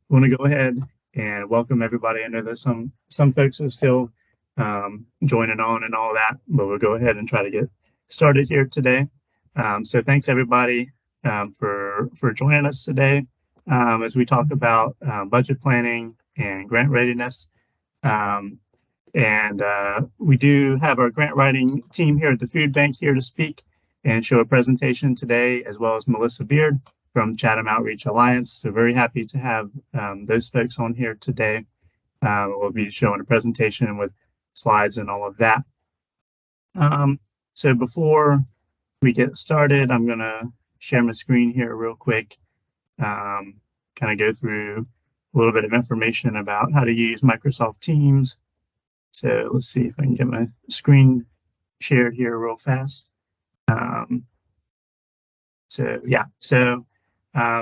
want to go ahead and welcome everybody. I know that some folks are still joining on and all that, but we'll go ahead and try to get started here today. So thanks everybody for joining us today as we talk about budget planning and grant readiness. We do have our grant writing team here at the food bank here to speak and show a presentation today, as well as Melissa Beard from Chatham Outreach Alliance. So very happy to have those folks on here today. We'll be showing a presentation with slides and all of that. So before we get started, I'm going to share my screen here real quick, kind of go through a little bit of information about how to use Microsoft Teams. So let's see if I can get my screen shared here real fast.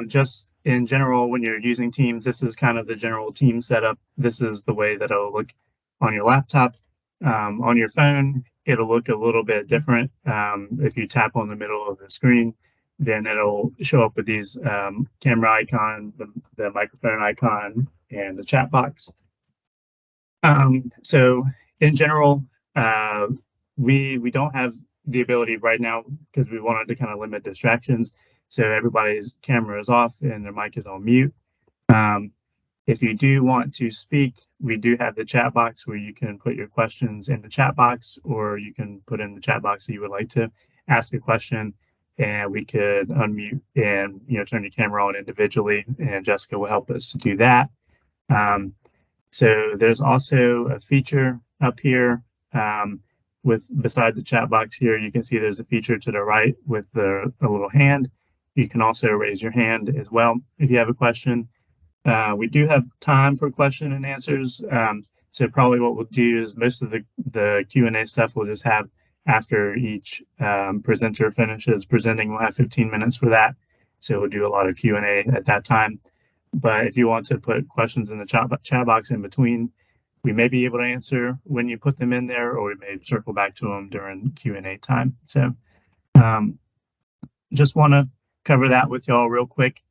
Just in general, when you're using Teams, this is kind of the general team setup. This is the way that it'll look on your laptop. On your phone, it'll look a little bit different. If you tap on the middle of the screen, then it'll show up with these camera icon, the microphone icon, and the chat box. So in general, we don't have the ability right now because we wanted to kind of limit distractions. So everybody's camera is off and their mic is on mute. If you do want to speak, we do have the chat box where you can put your questions in the chat box, or you can put in the chat box that you would like to ask a question, and we could unmute and turn your camera on individually, and Jessica will help us to do that. So there's also a feature up here beside the chat box here. You can see there's a feature to the right with a little hand. You can also raise your hand as well if you have a question. We do have time for question and answers. So probably what we'll do is most of the Q&A stuff we'll just have after each presenter finishes presenting. We'll have 15 minutes for that. So we'll do a lot of Q&A at that time. But if you want to put questions in the chat box in between, we may be able to answer when you put them in there, or we may circle back to them during Q&A time. So just want to cover that with y'all real quick.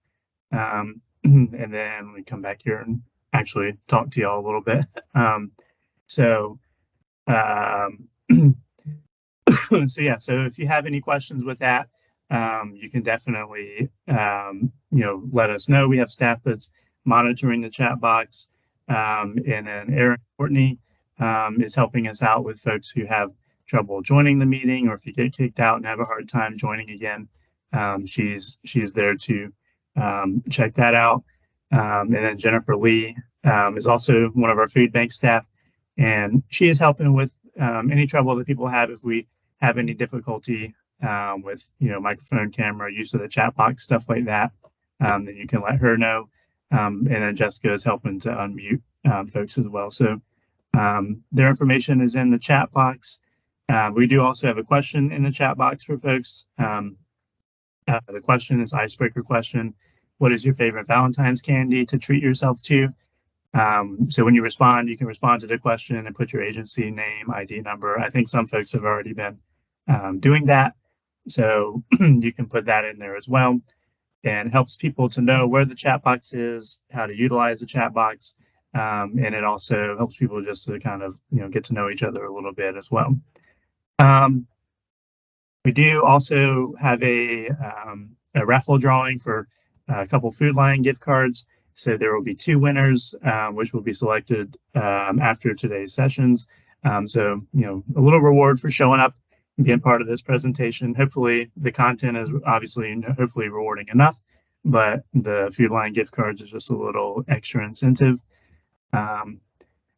And then we come back here and actually talk to y'all a little bit. So if you have any questions with that, you can definitely, let us know. We have staff that's monitoring the chat box, and then Erin Courtney is helping us out with folks who have trouble joining the meeting, or if you get kicked out and have a hard time joining again, she's there to check that out. And then Jennifer Lee is also one of our food bank staff, and she is helping with any trouble that people have if we have any difficulty with microphone, camera, use of the chat box, stuff like that. Then you can let her know. And then Jessica is helping to unmute folks as well. So their information is in the chat box. We do also have a question in the chat box for folks. The question is icebreaker question. What is your favorite Valentine's candy to treat yourself to? So when you respond, you can respond to the question and put your agency name, ID number. I think some folks have already been doing that. So you can put that in there as well, and helps people to know where the chat box is, how to utilize the chat box. And it also helps people just to kind of, get to know each other a little bit as well. We do also have a raffle drawing for a couple Food Lion gift cards. So there will be 2 winners, which will be selected after today's sessions. So, a little reward for showing up and being part of this presentation. Hopefully the content is obviously hopefully rewarding enough, but the Food Lion gift cards is just a little extra incentive.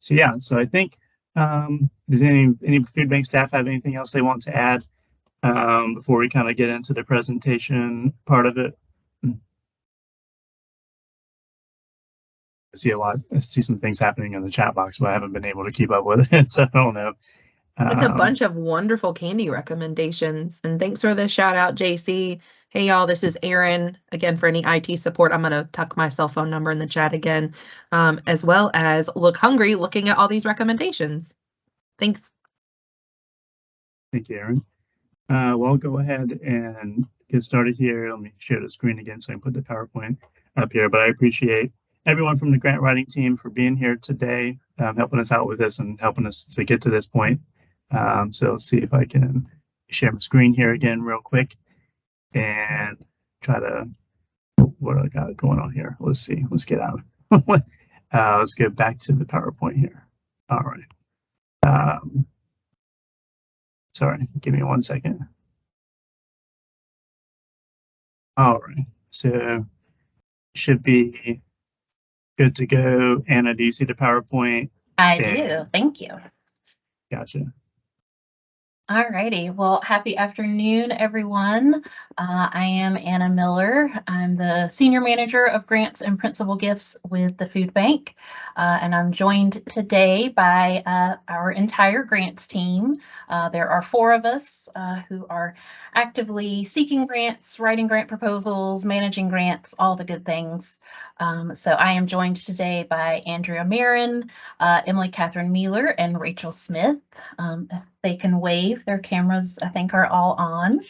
So I think, does any food bank staff have anything else they want to add before we kind of get into the presentation part of it? I see some things happening in the chat box, but I haven't been able to keep up with it, so I don't know. It's a bunch of wonderful candy recommendations, and thanks for the shout out, JC. Hey y'all, this is Erin. Again, for any IT support, I'm gonna tuck my cell phone number in the chat again, as well as Look Hungry, looking at all these recommendations. Thanks. Thank you, Erin. Well, I'll go ahead and get started here. Let me share the screen again so I can put the PowerPoint up here, but I appreciate everyone from the grant writing team for being here today, helping us out with this and helping us to get to this point. So let's see if I can share my screen here again real quick and try to, what do I got going on here? Let's see, let's get out. Let's go back to the PowerPoint here. All right. Sorry, give me 1 second. All right, so should be good to go. Anna, do you see the PowerPoint? I do. Thank you. Gotcha. All righty. Well, happy afternoon, everyone. I am Anna Miller. I'm the Senior Manager of Grants and Principal Gifts with the Food Bank. And I'm joined today by our entire grants team. There are 4 of us who are actively seeking grants, writing grant proposals, managing grants, all the good things. So I am joined today by Andrea Marin, Emily Catherine Mealer, and Rachel Smith. If they can wave, their cameras, I think, are all on.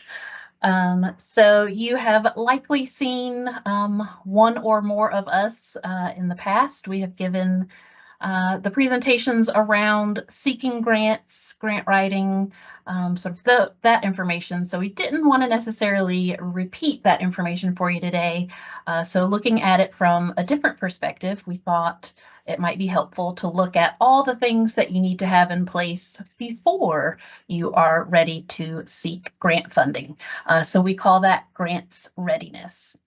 So you have likely seen one or more of us in the past. We have given the presentations around seeking grants, grant writing, sort of that information. So we didn't want to necessarily repeat that information for you today. So looking at it from a different perspective, we thought it might be helpful to look at all the things that you need to have in place before you are ready to seek grant funding. So we call that grants readiness.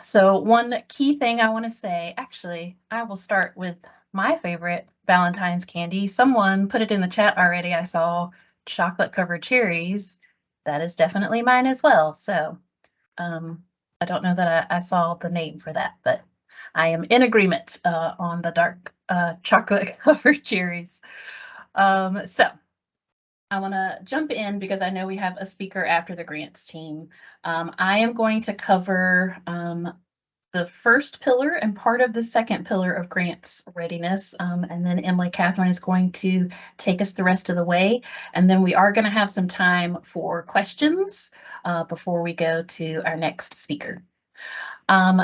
So one key thing I want to say, actually, I will start with my favorite Valentine's candy. Someone put it in the chat already. I saw chocolate covered cherries. That is definitely mine as well. So I don't know that I saw the name for that, but I am in agreement on the dark chocolate covered cherries. So I want to jump in because I know we have a speaker after the grants team. I am going to cover the first pillar and part of the second pillar of grants readiness. And then Emily Catherine is going to take us the rest of the way. And then we are going to have some time for questions before we go to our next speaker.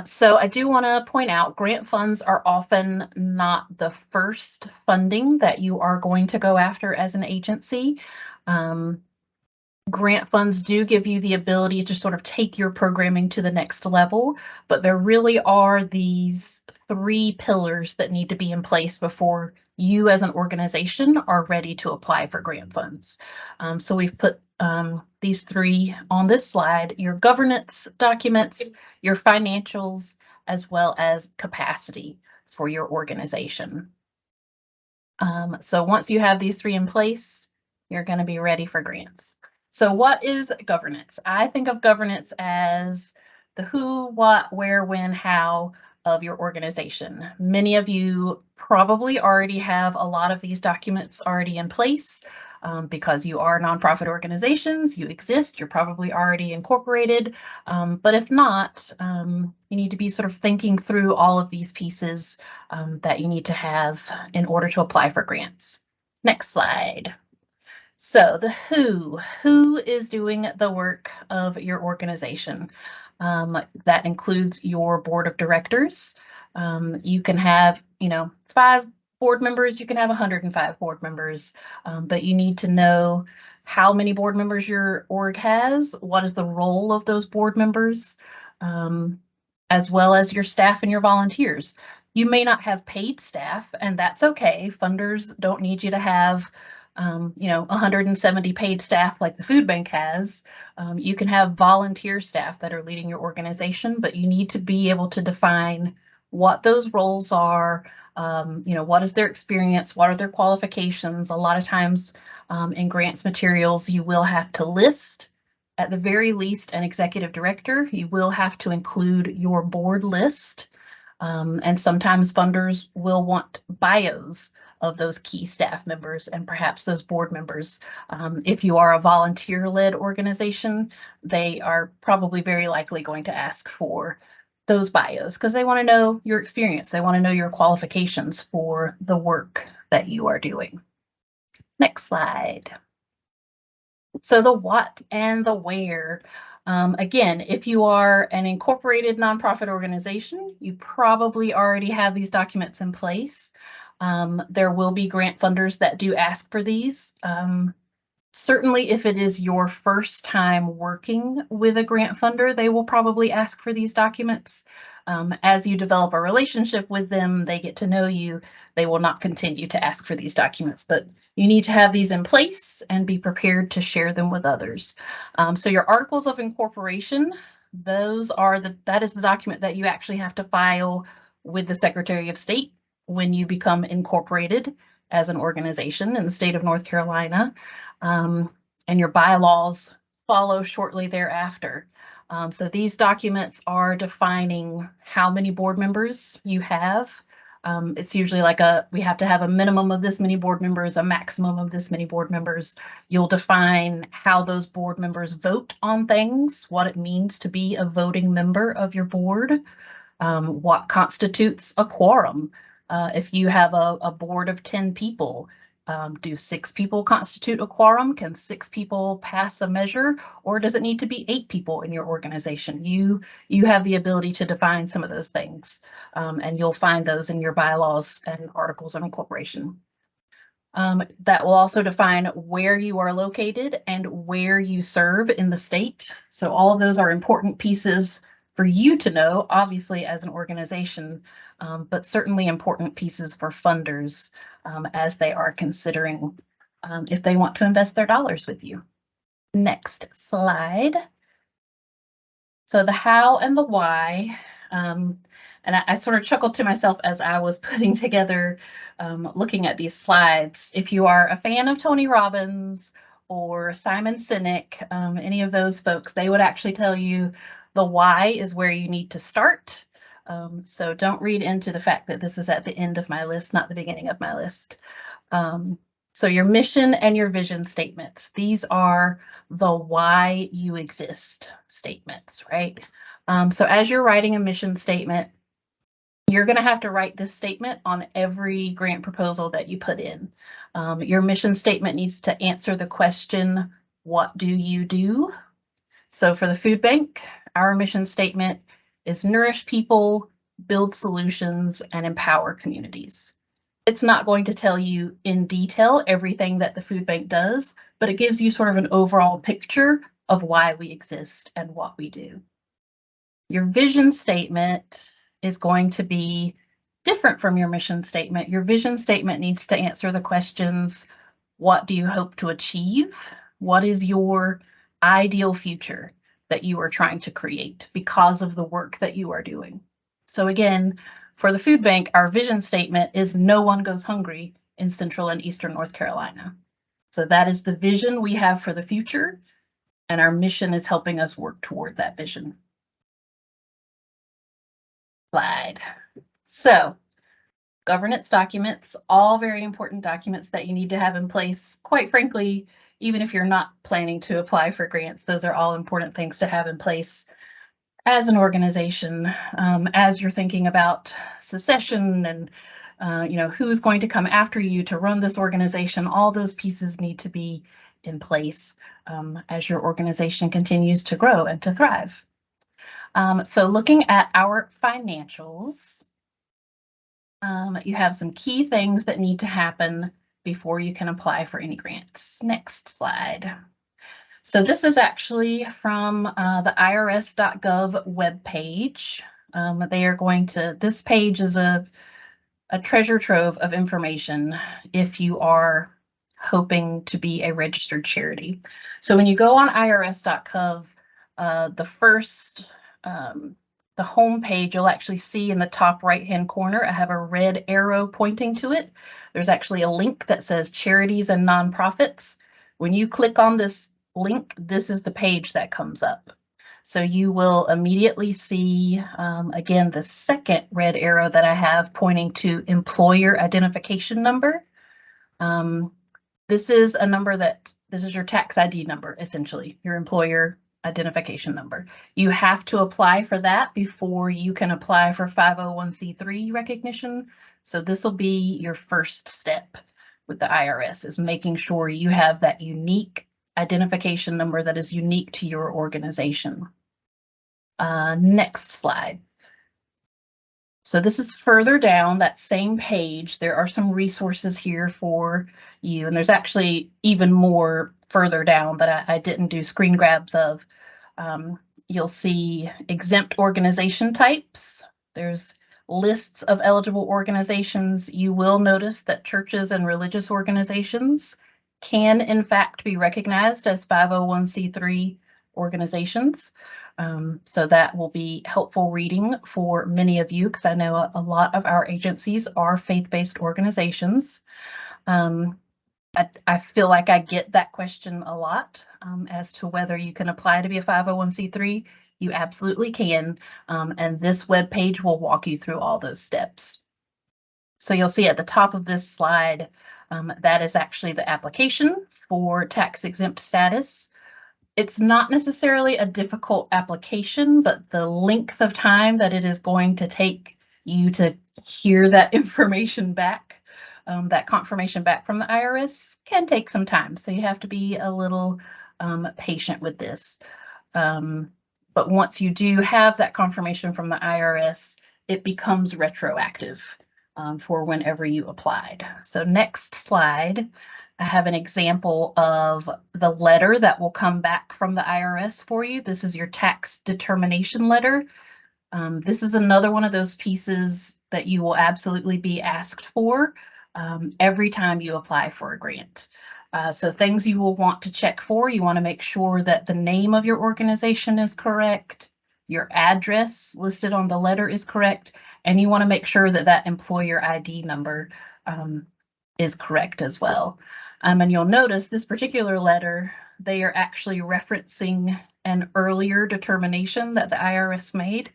So I do want to point out grant funds are often not the first funding that you are going to go after as an agency. Grant funds do give you the ability to sort of take your programming to the next level, but there really are these 3 pillars that need to be in place before you as an organization are ready to apply for grant funds. So we've put these 3 on this slide: your governance documents, your financials, as well as capacity for your organization. So once you have these 3 in place, you're going to be ready for grants. So what is governance? I think of governance as the who, what, where, when, how of your organization. Many of you probably already have a lot of these documents already in place because you are nonprofit organizations, you exist, you're probably already incorporated. But if not, you need to be sort of thinking through all of these pieces that you need to have in order to apply for grants. Next slide. So the who is doing the work of your organization. That includes your board of directors. You can have, 5 board members, you can have 105 board members, but you need to know how many board members your org has, what is the role of those board members, as well as your staff and your volunteers. You may not have paid staff, and that's okay. Funders don't need you to have 170 paid staff like the food bank has. You can have volunteer staff that are leading your organization, but you need to be able to define what those roles are. What is their experience? What are their qualifications? A lot of times in grants materials, you will have to list, at the very least, an executive director. You will have to include your board list. And sometimes funders will want bios of those key staff members and perhaps those board members. If you are a volunteer-led organization, they are probably very likely going to ask for those bios because they want to know your experience. They want to know your qualifications for the work that you are doing. Next slide. So the what and the where. Again, if you are an incorporated nonprofit organization, you probably already have these documents in place. There will be grant funders that do ask for these. Certainly, if it is your first time working with a grant funder, they will probably ask for these documents. As you develop a relationship with them, they get to know you, they will not continue to ask for these documents, but you need to have these in place and be prepared to share them with others. So your articles of incorporation, that is the document that you actually have to file with the Secretary of State when you become incorporated as an organization in the state of North Carolina. And your bylaws follow shortly thereafter. So these documents are defining how many board members you have. It's usually like we have to have a minimum of this many board members, a maximum of this many board members. You'll define how those board members vote on things, what it means to be a voting member of your board, what constitutes a quorum. If you have a board of 10 people, do 6 people constitute a quorum? Can 6 people pass a measure, or does it need to be 8 people in your organization? You have the ability to define some of those things, and you'll find those in your bylaws and articles of incorporation. That will also define where you are located and where you serve in the state. So all of those are important pieces for you to know, obviously, as an organization, but certainly important pieces for funders as they are considering if they want to invest their dollars with you. Next slide. So the how and the why, and I sort of chuckled to myself as I was putting together, looking at these slides. If you are a fan of Tony Robbins or Simon Sinek, any of those folks, they would actually tell you the why is where you need to start. So don't read into the fact that this is at the end of my list, not the beginning of my list. So your mission and your vision statements, these are the why you exist statements, right? So as you're writing a mission statement, you're going to have to write this statement on every grant proposal that you put in. Your mission statement needs to answer the question, what do you do? So for the food bank, our mission statement is nourish people, build solutions, and empower communities. It's not going to tell you in detail everything that the food bank does, but it gives you sort of an overall picture of why we exist and what we do. Your vision statement is going to be different from your mission statement. Your vision statement needs to answer the questions, what do you hope to achieve? What is your ideal future that you are trying to create because of the work that you are doing? So again, for the food bank, our vision statement is no one goes hungry in Central and Eastern North Carolina. So that is the vision we have for the future, and our mission is helping us work toward that vision. Slide. So governance documents, all very important documents that you need to have in place. Quite frankly, even if you're not planning to apply for grants, those are all important things to have in place as an organization, as you're thinking about succession and who's going to come after you to run this organization. All those pieces need to be in place as your organization continues to grow and to thrive. So looking at our financials, you have some key things that need to happen before you can apply for any grants. Next slide. So this is actually from the irs.gov webpage. They are going to, this page is a treasure trove of information if you are hoping to be a registered charity. So when you go on irs.gov, the home page, you'll actually see in the top right-hand corner, I have a red arrow pointing to it. There's actually a link that says charities and nonprofits. When you click on this link, this is the page that comes up. So you will immediately see, again, the second red arrow that I have pointing to employer identification number. This is a number this is your tax ID number, essentially, your employer identification number. You have to apply for that before you can apply for 501c3 recognition. So this will be your first step with the IRS, is making sure you have that unique identification number that is unique to your organization. Next slide. So this is further down that same page. There are some resources here for you, and there's actually even more further down that I didn't do screen grabs of. You'll see exempt organization types. There's lists of eligible organizations. You will notice that churches and religious organizations can in fact be recognized as 501c3 organizations. So that will be helpful reading for many of you, because I know a lot of our agencies are faith-based organizations. I feel like I get that question a lot as to whether you can apply to be a 501c3. You absolutely can, and this web page will walk you through all those steps. So you'll see at the top of this slide, that is actually the application for tax exempt status. It's not necessarily a difficult application, but the length of time that it is going to take you to hear that information back, that confirmation back from the IRS, can take some time. So you have to be a little patient with this. But once you do have that confirmation from the IRS, it becomes retroactive for whenever you applied. So next slide. I have an example of the letter that will come back from the IRS for you. This is your tax determination letter. This is another one of those pieces that you will absolutely be asked for every time you apply for a grant. So things you will want to check for, you want to make sure that the name of your organization is correct, your address listed on the letter is correct, and you want to make sure that that employer ID number is correct as well. And you'll notice this particular letter, they are actually referencing an earlier determination that the IRS made,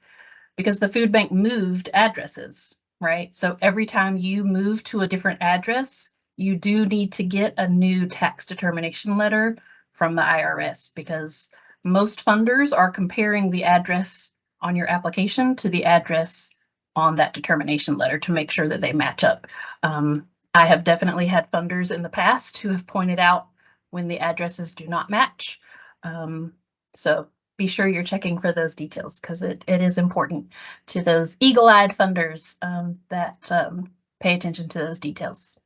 because the food bank moved addresses, right? So every time you move to a different address, you do need to get a new tax determination letter from the IRS, because most funders are comparing the address on your application to the address on that determination letter to make sure that they match up. I have definitely had funders in the past who have pointed out when the addresses do not match. So be sure you're checking for those details, because it is important to those eagle-eyed funders that pay attention to those details.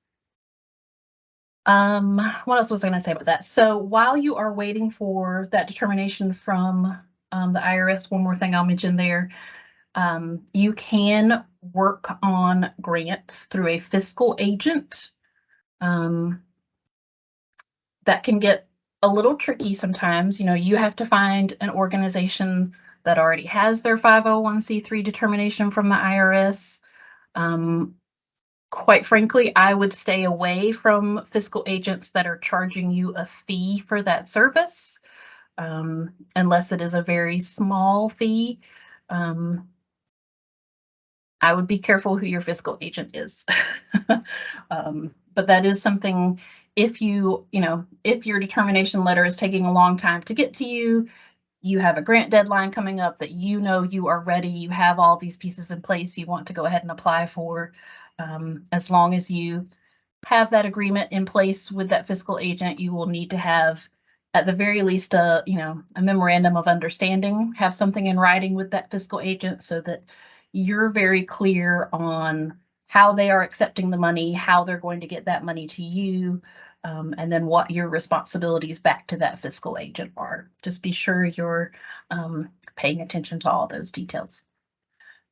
What else was I going to say about that? So while you are waiting for that determination from the IRS, one more thing I'll mention there. You can work on grants through a fiscal agent. That can get a little tricky sometimes. You know, you have to find an organization that already has their 501c3 determination from the IRS. Quite frankly, I would stay away from fiscal agents that are charging you a fee for that service, unless it is a very small fee. I would be careful who your fiscal agent is. But that is something, if your determination letter is taking a long time to get to you, you have a grant deadline coming up that you know you are ready, you have all these pieces in place you want to go ahead and apply for, as long as you have that agreement in place with that fiscal agent, you will need to have at the very least a memorandum of understanding, have something in writing with that fiscal agent so that you're very clear on how they are accepting the money, how they're going to get that money to you, and then what your responsibilities back to that fiscal agent are. Just be sure you're paying attention to all those details.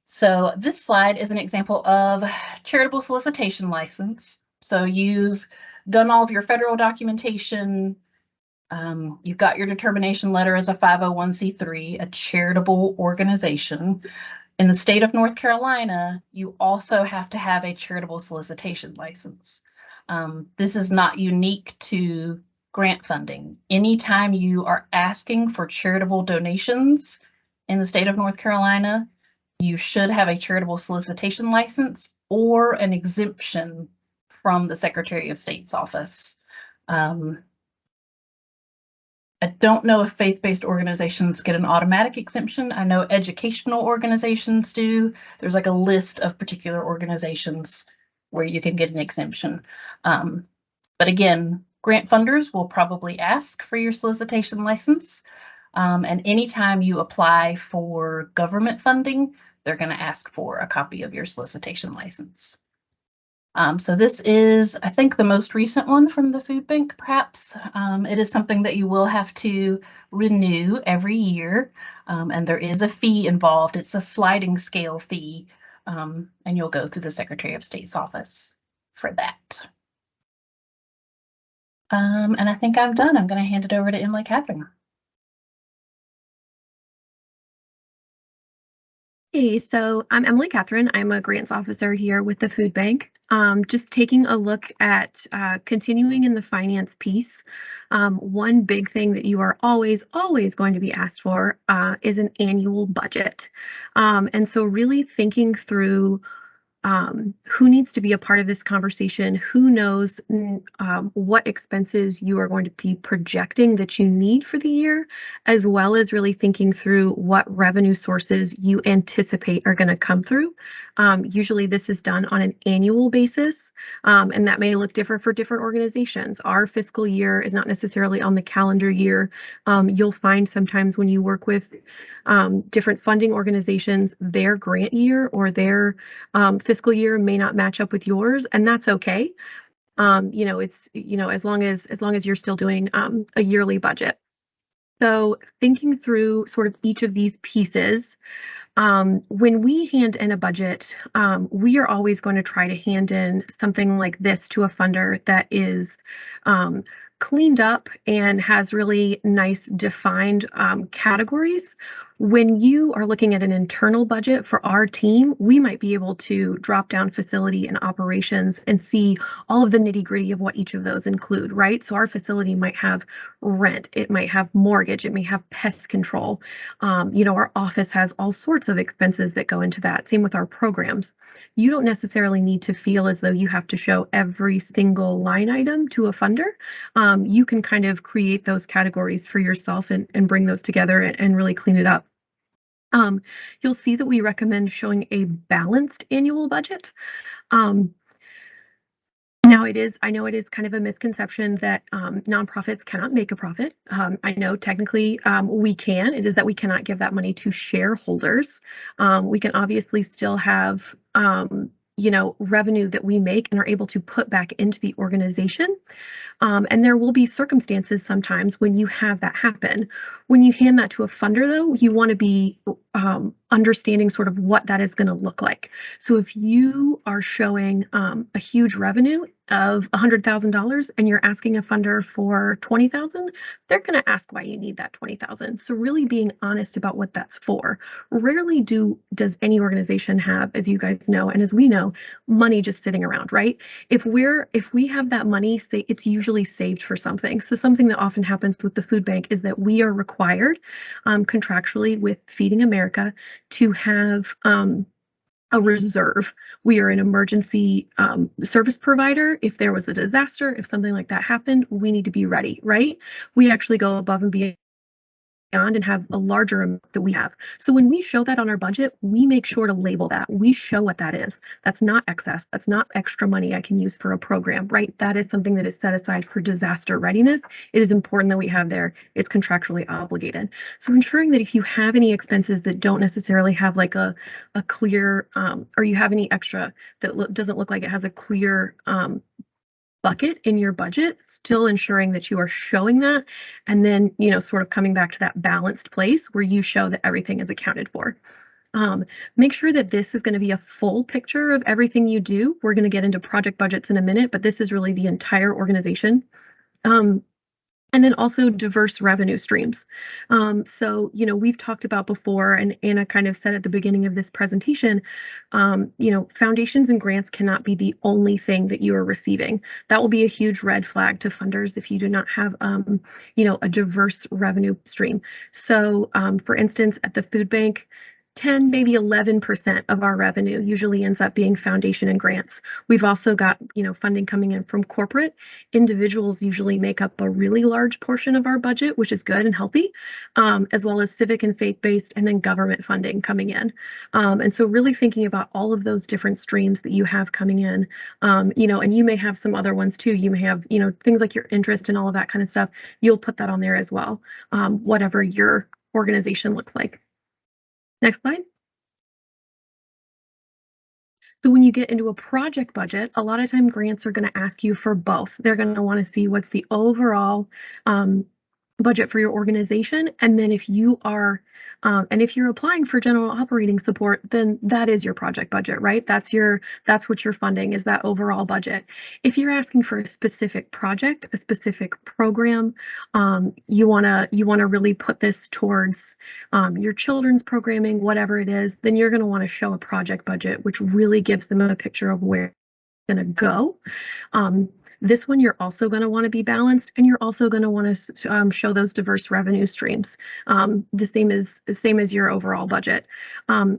So this slide is an example of charitable solicitation license. So you've done all of your federal documentation. You've got your determination letter as a 501c3, a charitable organization. In the state of North Carolina, you also have to have a charitable solicitation license. This is not unique to grant funding. Anytime you are asking for charitable donations in the state of North Carolina, you should have a charitable solicitation license or an exemption from the Secretary of State's office. I don't know if faith-based organizations get an automatic exemption. I know educational organizations do. There's like a list of particular organizations where you can get an exemption. But again, grant funders will probably ask for your solicitation license. And anytime you apply for government funding, they're going to ask for a copy of your solicitation license. So this is, I think, the most recent one from the food bank, perhaps. It is something that you will have to renew every year, and there is a fee involved. It's a sliding scale fee, and you'll go through the Secretary of State's office for that. And I think I'm done. I'm going to hand it over to Emily Catherine. Hey, so I'm Emily Catherine. I'm a grants officer here with the food bank. Just taking a look at continuing in the finance piece. One big thing that you are always going to be asked for is an annual budget. And so really thinking through who needs to be a part of this conversation, who knows what expenses you are going to be projecting that you need for the year, as well as really thinking through what revenue sources you anticipate are going to come through. Usually this is done on an annual basis, and that may look different for different organizations. Our fiscal year is not necessarily on the calendar year. You'll find sometimes when you work with different funding organizations, their grant year or their fiscal year may not match up with yours, and that's okay. It's, as long as you're still doing a yearly budget. So thinking through sort of each of these pieces, when we hand in a budget, we are always going to try to hand in something like this to a funder that is cleaned up and has really nice defined categories. When you are looking at an internal budget for our team, we might be able to drop down facility and operations and see all of the nitty-gritty of what each of those include, right? So our facility might have rent, it might have mortgage, it may have pest control. Our office has all sorts of expenses that go into that. Same with our programs. You don't necessarily need to feel as though you have to show every single line item to a funder. You can kind of create those categories for yourself and bring those together and really clean it up. You'll see that we recommend showing a balanced annual budget. Now I know it is kind of a misconception that nonprofits cannot make a profit. I know technically we can. It is that we cannot give that money to shareholders. We can obviously still have revenue that we make and are able to put back into the organization. And there will be circumstances sometimes when you have that happen. When you hand that to a funder, though, you want to be understanding sort of what that is going to look like. So if you are showing a huge revenue of $100,000 and you're asking a funder for $20,000, they're going to ask why you need that $20,000. So really being honest about what that's for. Rarely does any organization have, as you guys know, and as we know, money just sitting around, right? If we have that money, say it's usually saved for something. So something that often happens with the food bank is that we are required contractually with Feeding America to have a reserve. We are an emergency service provider. If there was a disaster, if something like that happened, we need to be ready, right? We actually go above and beyond and have a larger amount that we have. So when we show that on our budget, we make sure to label that. We show what that is. That's not excess. That's not extra money I can use for a program, right? That is something that is set aside for disaster readiness. It is important that we have there. It's contractually obligated. So ensuring that if you have any expenses that don't necessarily have like a clear, or you have any extra that doesn't look like it has a clear bucket in your budget, still ensuring that you are showing that, and then sort of coming back to that balanced place where you show that everything is accounted for. Make sure that this is going to be a full picture of everything you do. We're going to get into project budgets in a minute, but this is really the entire organization. And then also diverse revenue streams. So, we've talked about before, and Anna kind of said at the beginning of this presentation, foundations and grants cannot be the only thing that you are receiving. That will be a huge red flag to funders if you do not have, a diverse revenue stream. So, for instance, at the food bank, 10, maybe 11% of our revenue usually ends up being foundation and grants. We've also got, funding coming in from corporate. Individuals usually make up a really large portion of our budget, which is good and healthy, as well as civic and faith-based, and then government funding coming in. And so really thinking about all of those different streams that you have coming in, and you may have some other ones too. You may have, things like your interest and all of that kind of stuff. You'll put that on there as well, whatever your organization looks like. Next slide. So when you get into a project budget, a lot of time grants are going to ask you for both. They're going to want to see what's the overall budget for your organization, and then if you are if you're applying for general operating support, then that is your project budget, right? That's what you're funding, is that overall budget. If you're asking for a specific project, a specific program, you wanna really put this towards your children's programming, whatever it is, then you're gonna want to show a project budget, which really gives them a picture of where it's gonna go. This one, you're also going to want to be balanced, and you're also going to want to show those diverse revenue streams, the same as your overall budget.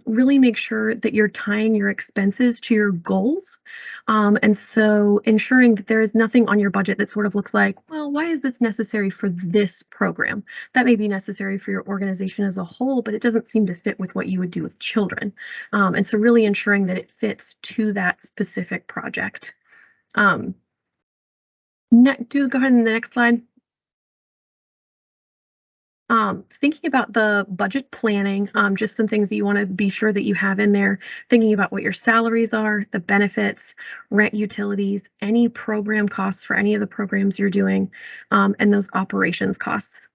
Really make sure that you're tying your expenses to your goals, and so ensuring that there is nothing on your budget that sort of looks like, well, why is this necessary for this program? That may be necessary for your organization as a whole, but it doesn't seem to fit with what you would do with children. And so really ensuring that it fits to that specific project. Go ahead in the next slide. Thinking about the budget planning, just some things that you want to be sure that you have in there, thinking about what your salaries are, the benefits, rent, utilities, any program costs for any of the programs you're doing, and those operations costs.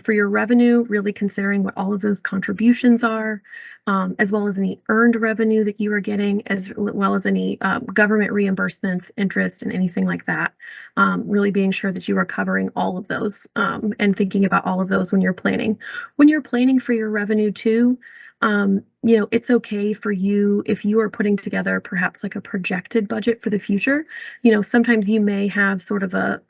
For your revenue, really considering what all of those contributions are, as well as any earned revenue that you are getting, as well as any government reimbursements, interest, and anything like that. Really being sure that you are covering all of those and thinking about all of those when you're planning. When you're planning for your revenue too, it's okay for you if you are putting together perhaps like a projected budget for the future. Sometimes you may have sort of a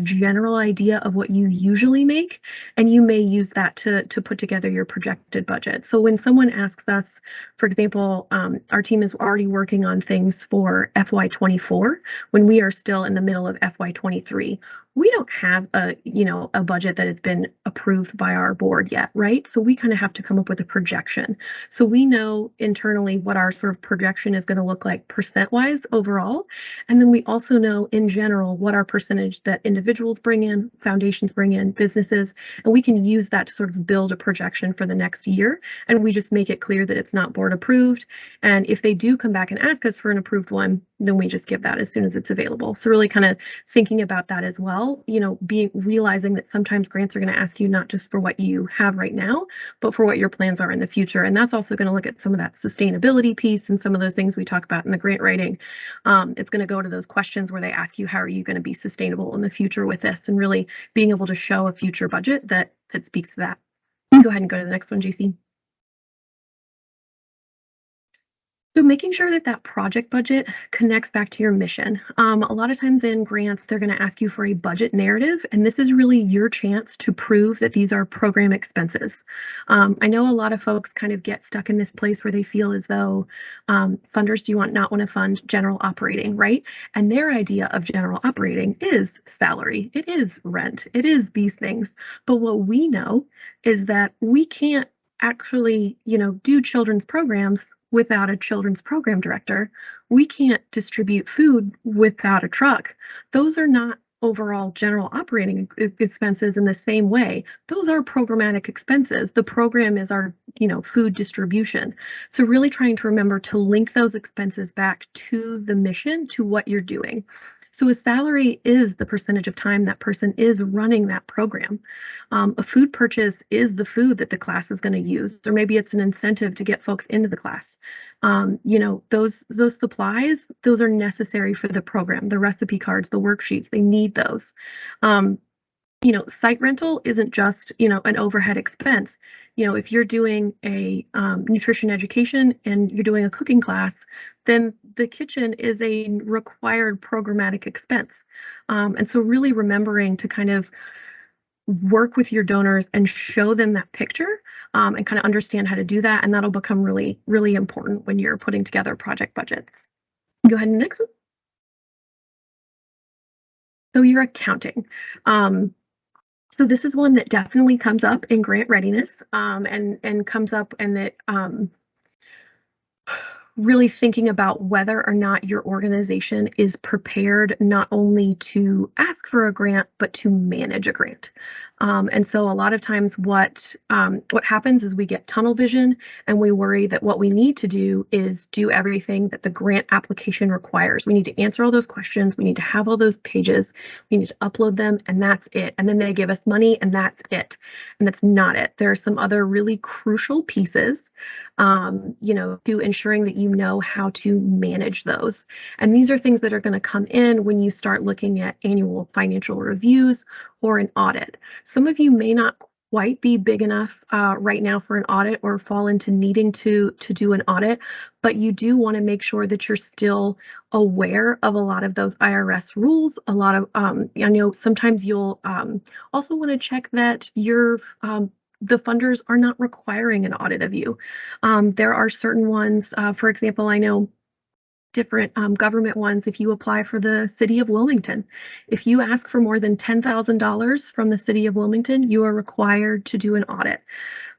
general idea of what you usually make, and you may use that to put together your projected budget. So when someone asks us, for example, our team is already working on things for FY24 when we are still in the middle of FY23. We don't have a budget that has been approved by our board yet, right? So we kind of have to come up with a projection. So we know internally what our sort of projection is going to look like percent-wise overall. And then we also know in general what our percentage that individuals bring in, foundations bring in, businesses, and we can use that to sort of build a projection for the next year. And we just make it clear that it's not board approved. And if they do come back and ask us for an approved one, then we just give that as soon as it's available. So really kind of thinking about that as well, realizing that sometimes grants are going to ask you not just for what you have right now, but for what your plans are in the future. And that's also going to look at some of that sustainability piece and some of those things we talk about in the grant writing. It's going to go to those questions where they ask you, how are you going to be sustainable in the future with this? And really being able to show a future budget that speaks to that. Go ahead and go to the next one, JC. So making sure that that project budget connects back to your mission. A lot of times in grants, they're going to ask you for a budget narrative, and this is really your chance to prove that these are program expenses. I know a lot of folks kind of get stuck in this place where they feel as though funders do not want to fund general operating, right? And their idea of general operating is salary, it is rent, it is these things. But what we know is that we can't actually, do children's programs without a children's program director. We can't distribute food without a truck. Those are not overall general operating expenses in the same way. Those are programmatic expenses. The program is our, food distribution. So really trying to remember to link those expenses back to the mission, to what you're doing. So a salary is the percentage of time that person is running that program. A food purchase is the food that the class is going to use, or maybe it's an incentive to get folks into the class. Those supplies, those are necessary for the program, the recipe cards, the worksheets, they need those. Site rental isn't just, an overhead expense. If you're doing a nutrition education and you're doing a cooking class, then the kitchen is a required programmatic expense. And so really remembering to kind of work with your donors and show them that picture and kind of understand how to do that. And that'll become really, really important when you're putting together project budgets. Go ahead and next one. So your accounting. So this is one that definitely comes up in grant readiness and comes up and that really thinking about whether or not your organization is prepared not only to ask for a grant, but to manage a grant. And so a lot of times what happens is we get tunnel vision and we worry that what we need to do is do everything that the grant application requires. We need to answer all those questions. We need to have all those pages. We need to upload them and that's it. And then they give us money and that's it. And that's not it. There are some other really crucial pieces, to ensuring that you know how to manage those. And these are things that are going to come in when you start looking at annual financial reviews or an audit. Some of you may not quite be big enough right now for an audit or fall into needing to do an audit, but you do want to make sure that you're still aware of a lot of those IRS rules. A lot of, I know sometimes you'll also want to check that your the funders are not requiring an audit of you. There are certain ones, for example, I know different government ones. If you apply for the city of Wilmington, if you ask for more than $10,000 from the city of Wilmington, you are required to do an audit.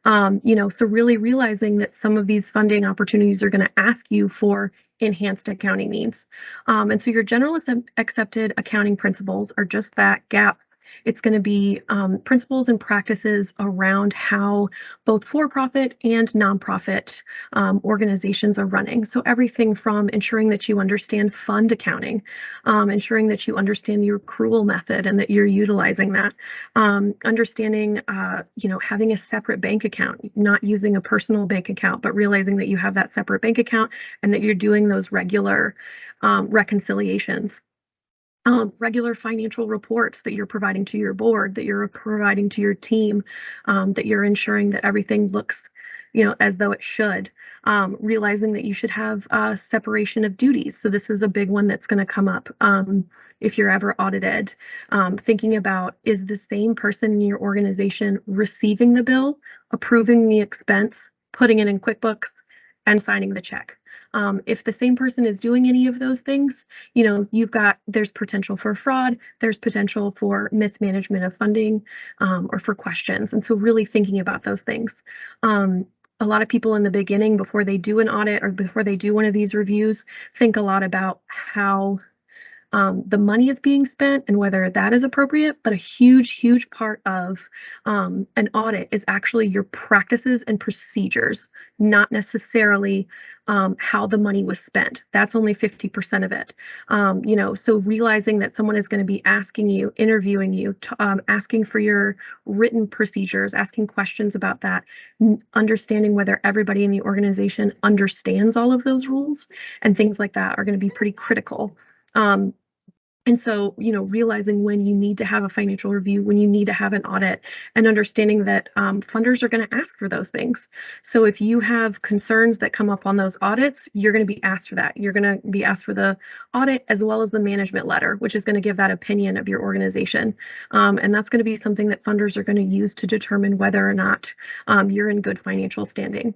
So really realizing that some of these funding opportunities are going to ask you for enhanced accounting needs. And so your general accepted accounting principles are just that, GAAP. It's going to be principles and practices around how both for-profit and nonprofit organizations are running. So everything from ensuring that you understand fund accounting, ensuring that you understand your accrual method and that you're utilizing that, understanding, having a separate bank account, not using a personal bank account, but realizing that you have that separate bank account and that you're doing those regular reconciliations. Regular financial reports that you're providing to your board, that you're providing to your team, that you're ensuring that everything looks, as though it should. Realizing that you should have a separation of duties. So this is a big one that's going to come up if you're ever audited. Thinking about, is the same person in your organization receiving the bill, approving the expense, putting it in QuickBooks, and signing the check? If the same person is doing any of those things, there's potential for fraud, there's potential for mismanagement of funding, or for questions. And so really thinking about those things. A lot of people in the beginning, before they do an audit or before they do one of these reviews, think a lot about how the money is being spent and whether that is appropriate, but a huge part of an audit is actually your practices and procedures, not necessarily how the money was spent. That's only 50% of it. So realizing that someone is going to be asking you, interviewing you, asking for your written procedures, asking questions about that, understanding whether everybody in the organization understands all of those rules and things like that are going to be pretty critical. And so, realizing when you need to have a financial review, when you need to have an audit, and understanding that funders are going to ask for those things. So if you have concerns that come up on those audits, you're going to be asked for that. You're going to be asked for the audit as well as the management letter, which is going to give that opinion of your organization. And that's going to be something that funders are going to use to determine whether or not you're in good financial standing.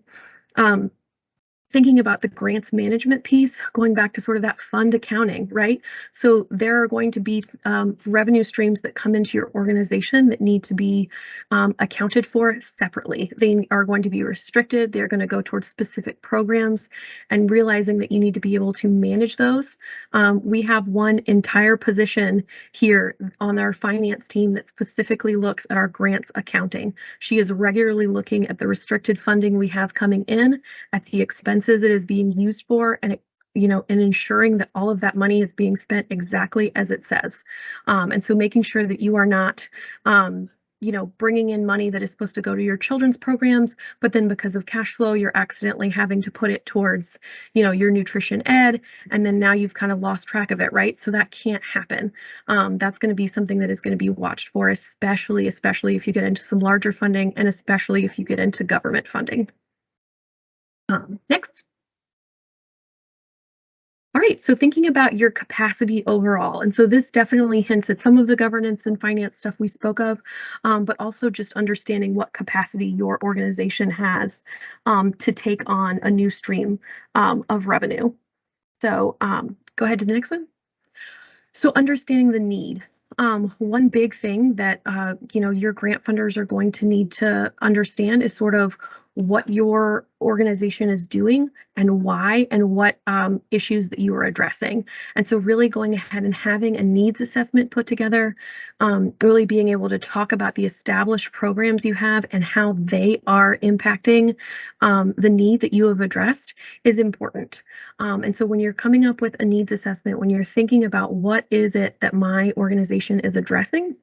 Thinking about the grants management piece, going back to sort of that fund accounting, right? So there are going to be revenue streams that come into your organization that need to be accounted for separately. They are going to be restricted. They're going to go towards specific programs, and realizing that you need to be able to manage those. We have one entire position here on our finance team that specifically looks at our grants accounting. She is regularly looking at the restricted funding we have coming in, at the expenses it is being used for, and and ensuring that all of that money is being spent exactly as it says. And so making sure that you are not, bringing in money that is supposed to go to your children's programs, but then because of cash flow, you're accidentally having to put it towards, your nutrition ed, and then now you've kind of lost track of it, right? So that can't happen. That's going to be something that is going to be watched for, especially if you get into some larger funding, and especially if you get into government funding. Next. All All right, so thinking about your capacity overall, and so this definitely hints at some of the governance and finance stuff we spoke of, but also just understanding what capacity your organization has to take on a new stream of revenue. So go ahead to the next one. So understanding the need. One big thing that your grant funders are going to need to understand is sort of what your organization is doing and why, and what issues that you are addressing. And so really going ahead and having a needs assessment put together, really being able to talk about the established programs you have and how they are impacting the need that you have addressed is important. And so when you're coming up with a needs assessment, when you're thinking about what is it that my organization is addressing,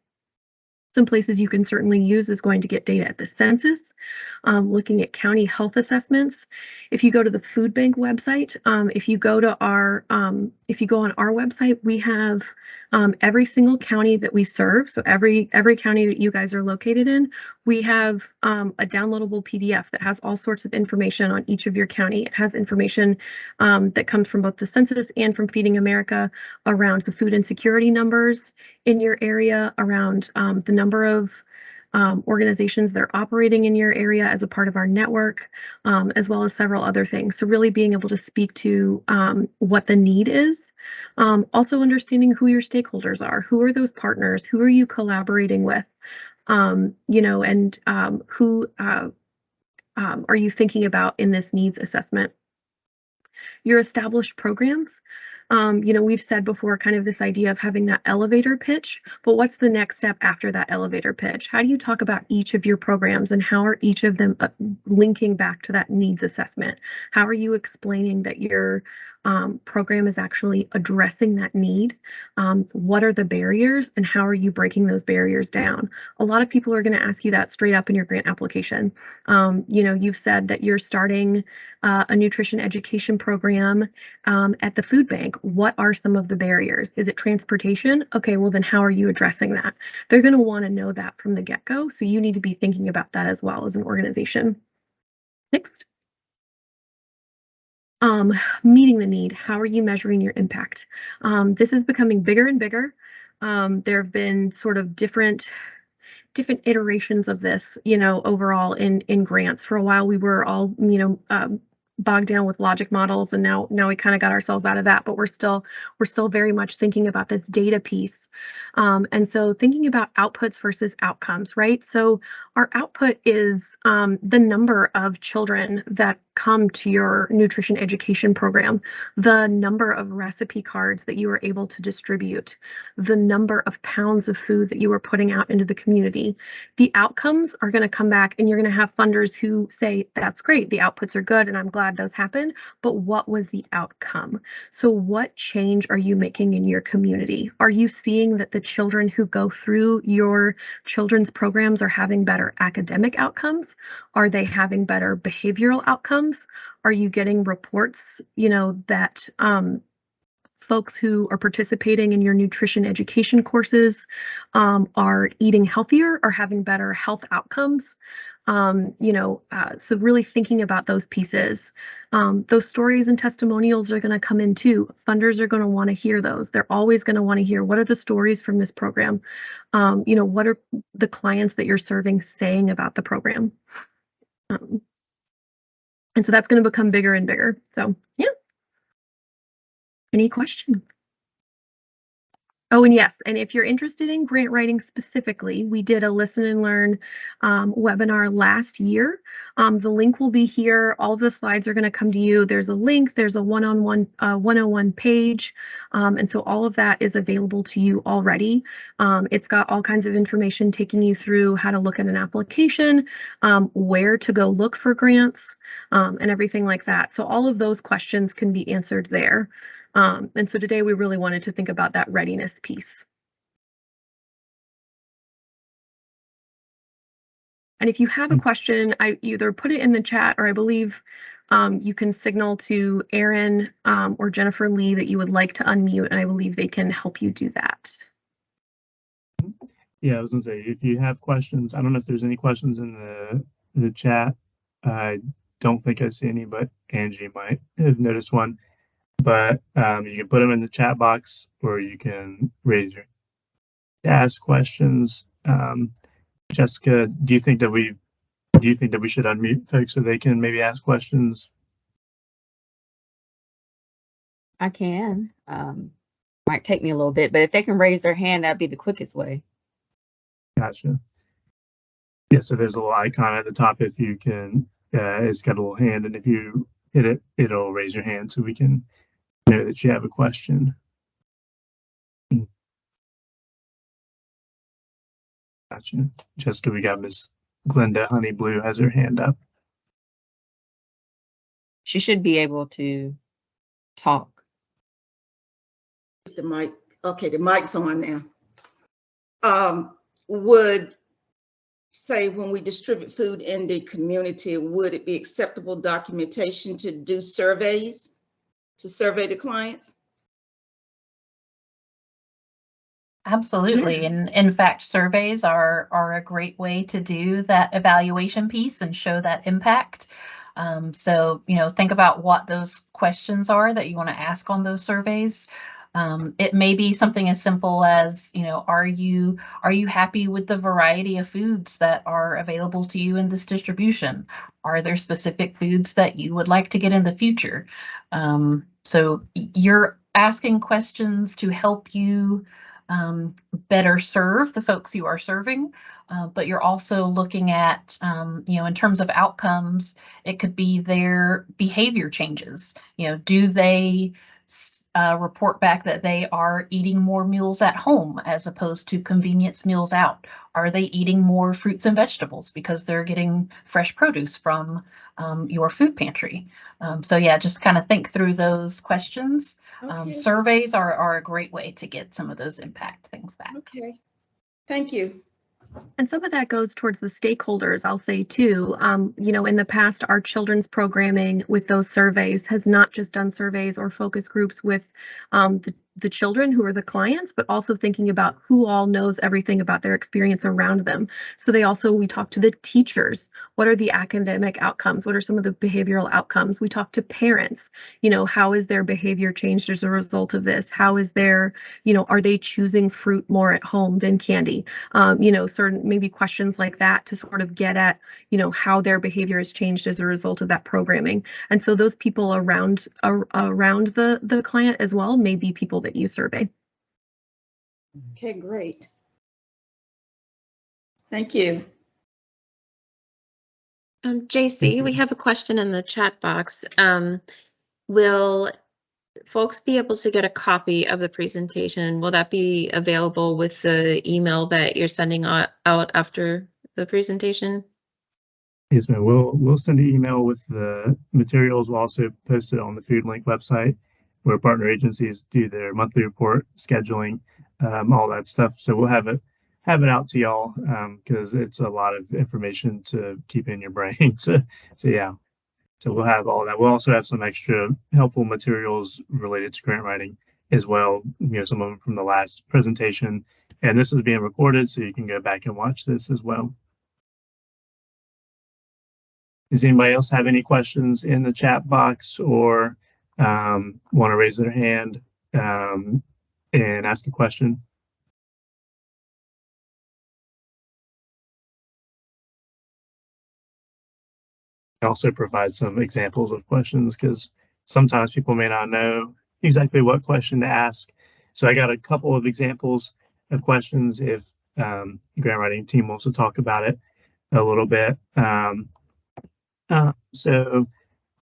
some places you can certainly use is going to get data at the census, looking at county health assessments. If you go to the food bank website, if you go on our website, we have every single county that we serve. So every county that you guys are located in, we have a downloadable PDF that has all sorts of information on each of your county. It has information that comes from both the census and from Feeding America around the food insecurity numbers in your area, around the number of organizations that are operating in your area as a part of our network, as well as several other things. So really being able to speak to what the need is. Also understanding who your stakeholders are. Who are those partners? Who are you collaborating with? And who are you thinking about in this needs assessment? Your established programs. We've said before kind of this idea of having that elevator pitch, but what's the next step after that elevator pitch? How do you talk about each of your programs and how are each of them linking back to that needs assessment? How are you explaining that your program is actually addressing that need? What are the barriers and how are you breaking those barriers down? A lot of people are going to ask you that straight up in your grant application. You've said that you're starting a nutrition education program at the food bank. What are some of the barriers? Is it transportation? Okay, well then how are you addressing that? They're going to want to know that from the get-go, so you need to be thinking about that as well as an organization. Next. Meeting the need. How are you measuring your impact? This is becoming bigger and bigger. There have been sort of different iterations of this, overall in grants. For a while, we were all, bogged down with logic models, and now we kind of got ourselves out of that, but we're still very much thinking about this data piece. And so thinking about outputs versus outcomes, right? So our output is the number of children that come to your nutrition education program, the number of recipe cards that you are able to distribute, the number of pounds of food that you are putting out into the community. The outcomes are going to come back, and you're going to have funders who say, that's great, the outputs are good, and I'm glad those happened, but what was the outcome? So what change are you making in your community? Are you seeing that the children who go through your children's programs are having better academic outcomes? Are they having better behavioral outcomes? Are you getting reports, that folks who are participating in your nutrition education courses are eating healthier, or having better health outcomes? So really thinking about those pieces. Those stories and testimonials are going to come in too. Funders are going to want to hear those. They're always going to want to hear, what are the stories from this program? What are the clients that you're serving saying about the program? And so that's going to become bigger and bigger. So yeah. Any questions? Oh, and yes, and if you're interested in grant writing specifically, we did a listen and learn webinar last year. The link will be here. All of the slides are going to come to you. There's a link, there's a one-on-one page. And so all of that is available to you already. It's got all kinds of information taking you through how to look at an application, where to go look for grants, and everything like that. So all of those questions can be answered there. And so today we really wanted to think about that readiness piece. And if you have a question, I either put it in the chat, or I believe you can signal to Aaron or Jennifer Lee that you would like to unmute, and I believe they can help you do that. Yeah, I was gonna say, if you have questions, I don't know if there's any questions in the chat. I don't think I see any, but Angie might have noticed one. but you can put them in the chat box, or you can raise your ask questions. Jessica, do you think that we should unmute folks so they can maybe ask questions? I can. Might take me a little bit, but if they can raise their hand, that'd be the quickest way. Gotcha. Yeah, so there's a little icon at the top if you can, it's got a little hand, and if you hit it, it'll raise your hand so we can know that you have a question. Gotcha. Jessica, we got Miss Glenda Honeyblue has her hand up. She should be able to talk. The mic, okay, the mic's on now. Would say when we distribute food in the community, would it be acceptable documentation to do surveys, to survey the clients? Absolutely. And in fact, surveys are a great way to do that evaluation piece and show that impact. So, think about what those questions are that you want to ask on those surveys. It may be something as simple as, are you happy with the variety of foods that are available to you in this distribution? Are there specific foods that you would like to get in the future? So you're asking questions to help you better serve the folks you are serving, but you're also looking at, in terms of outcomes, it could be their behavior changes. Do they report back that they are eating more meals at home as opposed to convenience meals out? Are they eating more fruits and vegetables because they're getting fresh produce from your food pantry? So yeah, just kind of think through those questions. Okay. Surveys are a great way to get some of those impact things back. Okay, thank you. And some of that goes towards the stakeholders, I'll say too. In the past, our children's programming with those surveys has not just done surveys or focus groups with the children who are the clients, but also thinking about who all knows everything about their experience around them. So we talk to the teachers. What are the academic outcomes? What are some of the behavioral outcomes? We talk to parents. How is their behavior changed as a result of this? How is their, are they choosing fruit more at home than candy? Certain maybe questions like that to sort of get at, how their behavior has changed as a result of that programming. And so those people around the client as well may be people that you survey. Okay, great. Thank you. JC, we have a question in the chat box. Will folks be able to get a copy of the presentation? Will that be available with the email that you're sending out after the presentation? Yes, ma'am. We'll send an email with the materials. We'll also post it on the FoodLink website, where partner agencies do their monthly report, scheduling, all that stuff. So we'll have it out to y'all, because it's a lot of information to keep in your brain. So yeah. So we'll have all that. We'll also have some extra helpful materials related to grant writing as well. Some of them from the last presentation. And this is being recorded, so you can go back and watch this as well. Does anybody else have any questions in the chat box, or want to raise their hand and ask a question? I also provide some examples of questions, because sometimes people may not know exactly what question to ask. So I got a couple of examples of questions if the grant writing team wants to talk about it a little bit.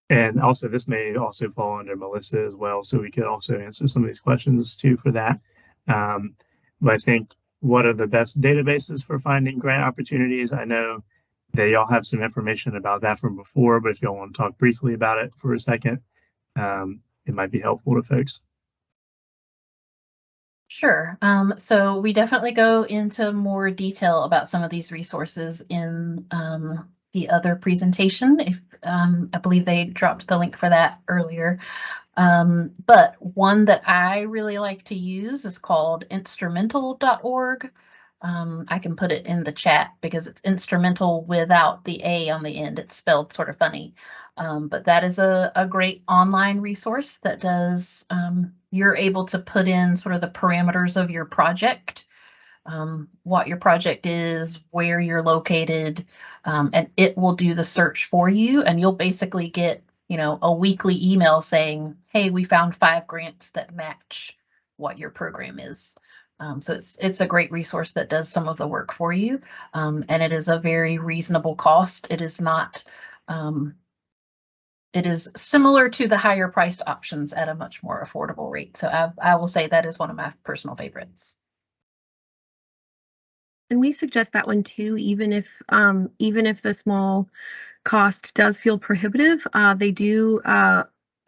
And also this may also fall under Melissa as well, so we could also answer some of these questions too for that. But I think, what are the best databases for finding grant opportunities? I know that y'all have some information about that from before, but if y'all want to talk briefly about it for a second, it might be helpful to folks. Sure. So we definitely go into more detail about some of these resources in the other presentation. If I believe they dropped the link for that earlier. But one that I really like to use is called Instrumental.org. I can put it in the chat because it's instrumental without the A on the end. It's spelled sort of funny. But that is a great online resource that does, you're able to put in sort of the parameters of your project, what your project is, where you're located, and it will do the search for you. And you'll basically get, you know, a weekly email saying, hey, we found 5 grants that match what your program is. So it's a great resource that does some of the work for you. And it is a very reasonable cost. It is not, it is similar to the higher priced options at a much more affordable rate. So I will say that is one of my personal favorites. And we suggest that one too, even if the small cost does feel prohibitive. They do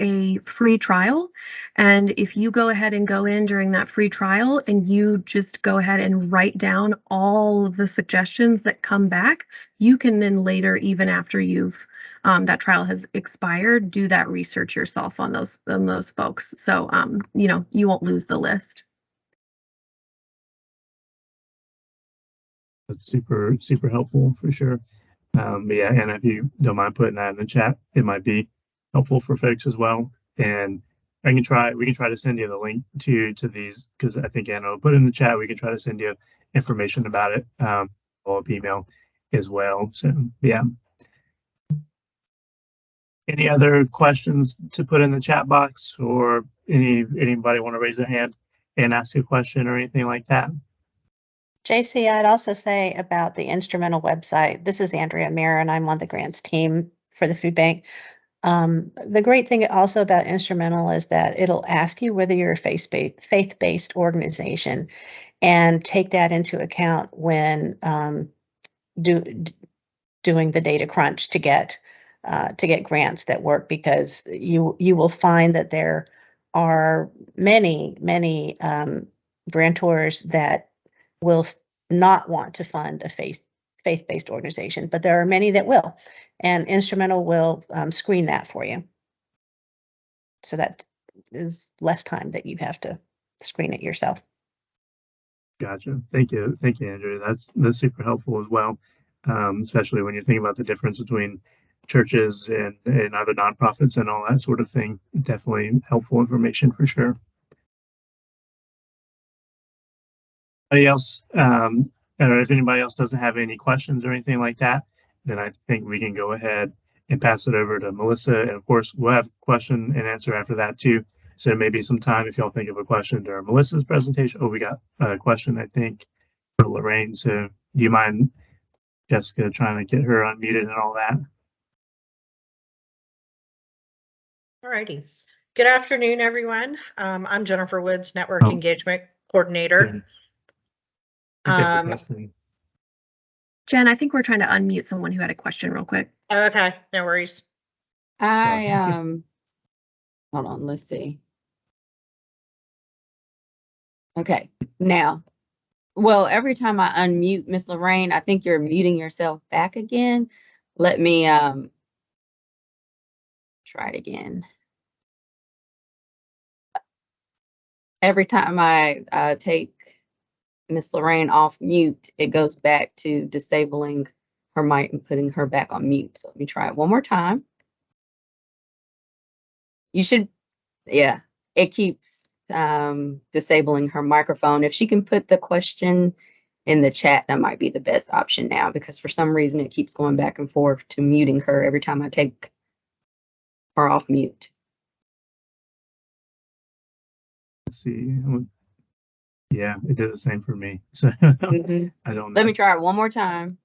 a free trial, and if you go ahead and go in during that free trial and you just go ahead and write down all of the suggestions that come back, you can then later, even after you've that trial has expired, do that research yourself on those folks. So you know, you won't lose the list. That's super helpful for sure. But yeah, and if you don't mind putting that in the chat, it might be helpful for folks as well. And we can try to send you the link to these, because I think Anna will put it in the chat. We can try to send you information about it, follow-up email as well. So yeah. Any other questions to put in the chat box, or anybody want to raise their hand and ask a question or anything like that? JC, I'd also say about the Instrumental website. This is Andrea Mayer, and I'm on the grants team for the food bank. The great thing also about Instrumental is that it'll ask you whether you're a faith-based organization, and take that into account when doing the data crunch to get grants that work, because you will find that there are many grantors that will not want to fund a faith-based organization, but there are many that will, and Instrumental will screen that for you. So that is less time that you have to screen it yourself. Gotcha. Thank you, Andrew. That's super helpful as well, especially when you think about the difference between churches and other nonprofits and all that sort of thing. Definitely helpful information for sure. Anybody else, or if anybody else doesn't have any questions or anything like that, then I think we can go ahead and pass it over to Melissa. And of course, we'll have question and answer after that too. So maybe some time if y'all think of a question during Melissa's presentation. Oh, we got a question, I think, for Lorraine. So do you mind, Jessica, trying to get her unmuted and all that? Alrighty. Good afternoon, everyone. I'm Jennifer Woods, Network Engagement Coordinator. Jen, I think we're trying to unmute someone who had a question real quick. Okay, no worries. Hold on, let's see. Okay, now, well, every time I unmute Miss Lorraine, I think you're muting yourself back again. Let me try it again. Every time I take Miss Lorraine off mute, it goes back to disabling her mic and putting her back on mute. So let me try it one more time. You should, yeah, it keeps disabling her microphone. If she can put the question in the chat, that might be the best option now, because for some reason it keeps going back and forth to muting her every time I take her off mute. Let's see. Yeah, it did the same for me. So I don't know. Let me try it one more time.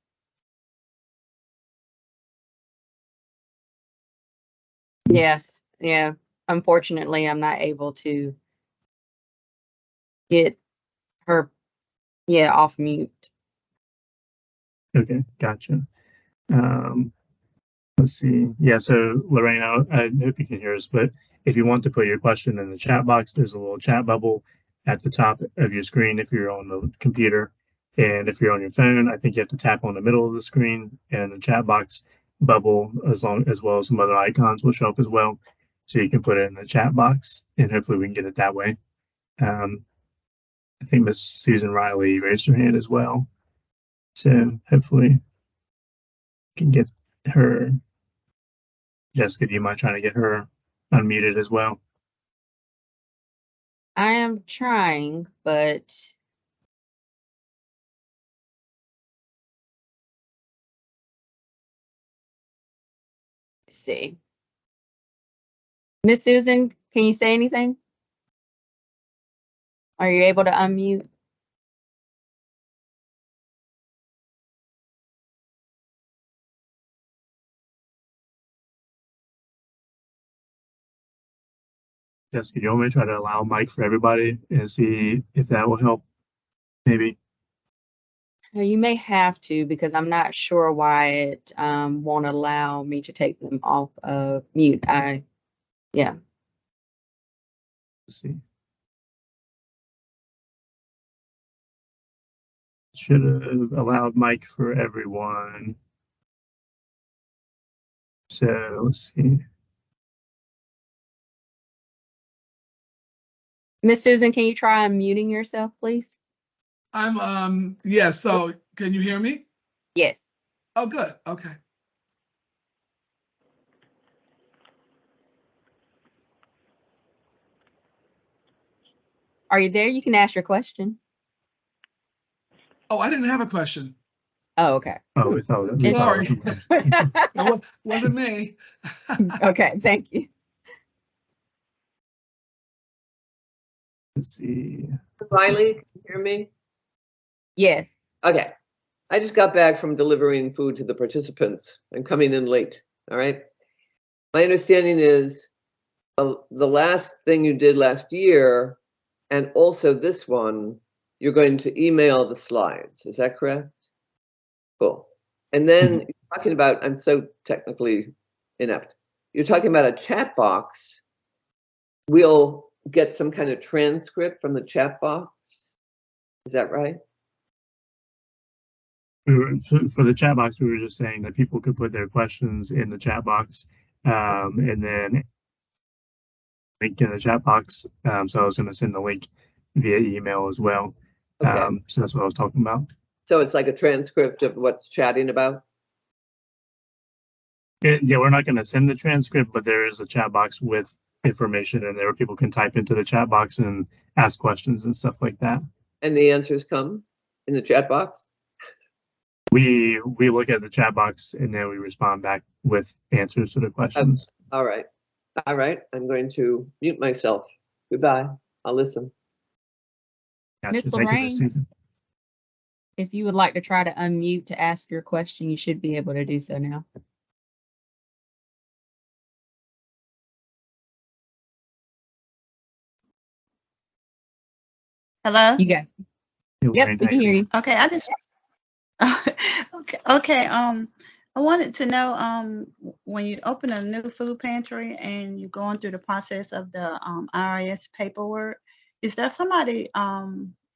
Yes, yeah. Unfortunately, I'm not able to get her, off mute. Okay, gotcha. Let's see. Yeah, so Lorraine, I hope you can hear us, but if you want to put your question in the chat box, there's a little chat bubble at the top of your screen if you're on the computer. And if you're on your phone, I think you have to tap on the middle of the screen, and the chat box bubble, as well as some other icons, will show up as well. So you can put it in the chat box, and hopefully we can get it that way. I think Miss Susan Riley raised her hand as well. So hopefully we can get her. Jessica, do you mind trying to get her unmuted as well? I am trying, but let's see. Miss Susan, can you say anything? Are you able to unmute? Jessica, do you want me to try to allow mic for everybody and see if that will help? Maybe. You may have to, because I'm not sure why it won't allow me to take them off of mute. Yeah. Let's see. Should have allowed mic for everyone. So let's see. Miss Susan, can you try unmuting yourself, please? Yeah, so can you hear me? Yes. Oh, good. Okay. Are you there? You can ask your question. Oh, I didn't have a question. Oh, okay. Oh, we thought that. Sorry. That wasn't me. Okay, thank you. Let's see. Riley, can you hear me? Yes. Okay. I just got back from delivering food to the participants. I'm coming in late, all right? My understanding is the last thing you did last year, and also this one, you're going to email the slides. Is that correct? Cool. And then you're talking about, I'm so technically inept. You're talking about a chat box. We'll get some kind of transcript from the chat box. Is that right? For the chat box, we were just saying that people could put their questions in the chat box, and then link in the chat box. So I was going to send the link via email as well. Okay. So that's what I was talking about. So it's like a transcript of what's chatting about? Yeah, we're not going to send the transcript, but there is a chat box with information in there where people can type into the chat box and ask questions and stuff like that. And the answers come in the chat box? We look at the chat box and then we respond back with answers to the questions. All right. All right. I'm going to mute myself. Goodbye. I'll listen. Gotcha. Miss Thank you, Lorraine, Miss Susan. if you would like to try to unmute to ask your question, you should be able to do so now. Hello? You got it. Yep, we can hear you. Okay, I just okay. I wanted to know when you open a new food pantry and you're going through the process of the IRS paperwork, is there somebody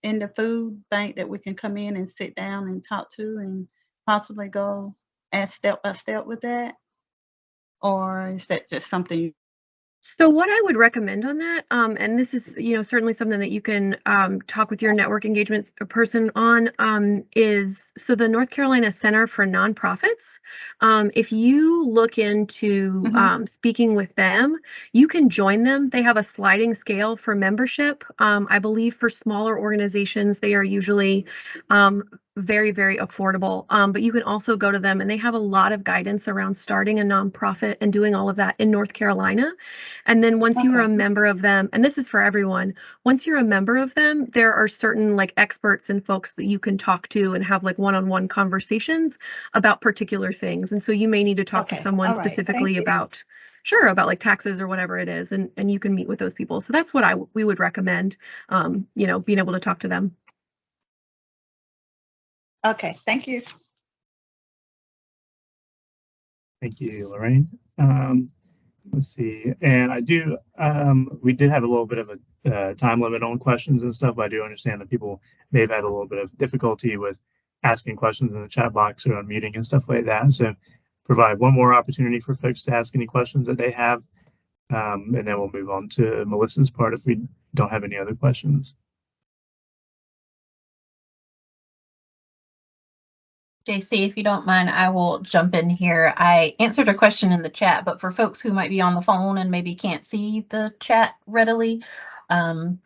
in the food bank that we can come in and sit down and talk to and possibly go as step by step with that? Or is that just something So what I would recommend on that, and this is, certainly something that you can talk with your network engagement person on, is so the North Carolina Center for Nonprofits. If you look into speaking with them, you can join them. They have a sliding scale for membership. I believe for smaller organizations, they are usually very, very affordable. But you can also go to them and they have a lot of guidance around starting a nonprofit and doing all of that in North Carolina. And then once you are a member of them, and this is for everyone, once you're a member of them, there are certain experts and folks that you can talk to and have one-on-one conversations about particular things. And so you may need to talk to someone specifically about, about taxes or whatever it is, and you can meet with those people. So that's what we would recommend, being able to talk to them. Okay, thank you. Thank you, Lorraine. Let's see, and we did have a little bit of a time limit on questions and stuff, but I do understand that people may have had a little bit of difficulty with asking questions in the chat box or unmuting and stuff like that. So provide one more opportunity for folks to ask any questions that they have, and then we'll move on to Melissa's part if we don't have any other questions. JC, if you don't mind, I will jump in here. I answered a question in the chat, but for folks who might be on the phone and maybe can't see the chat readily,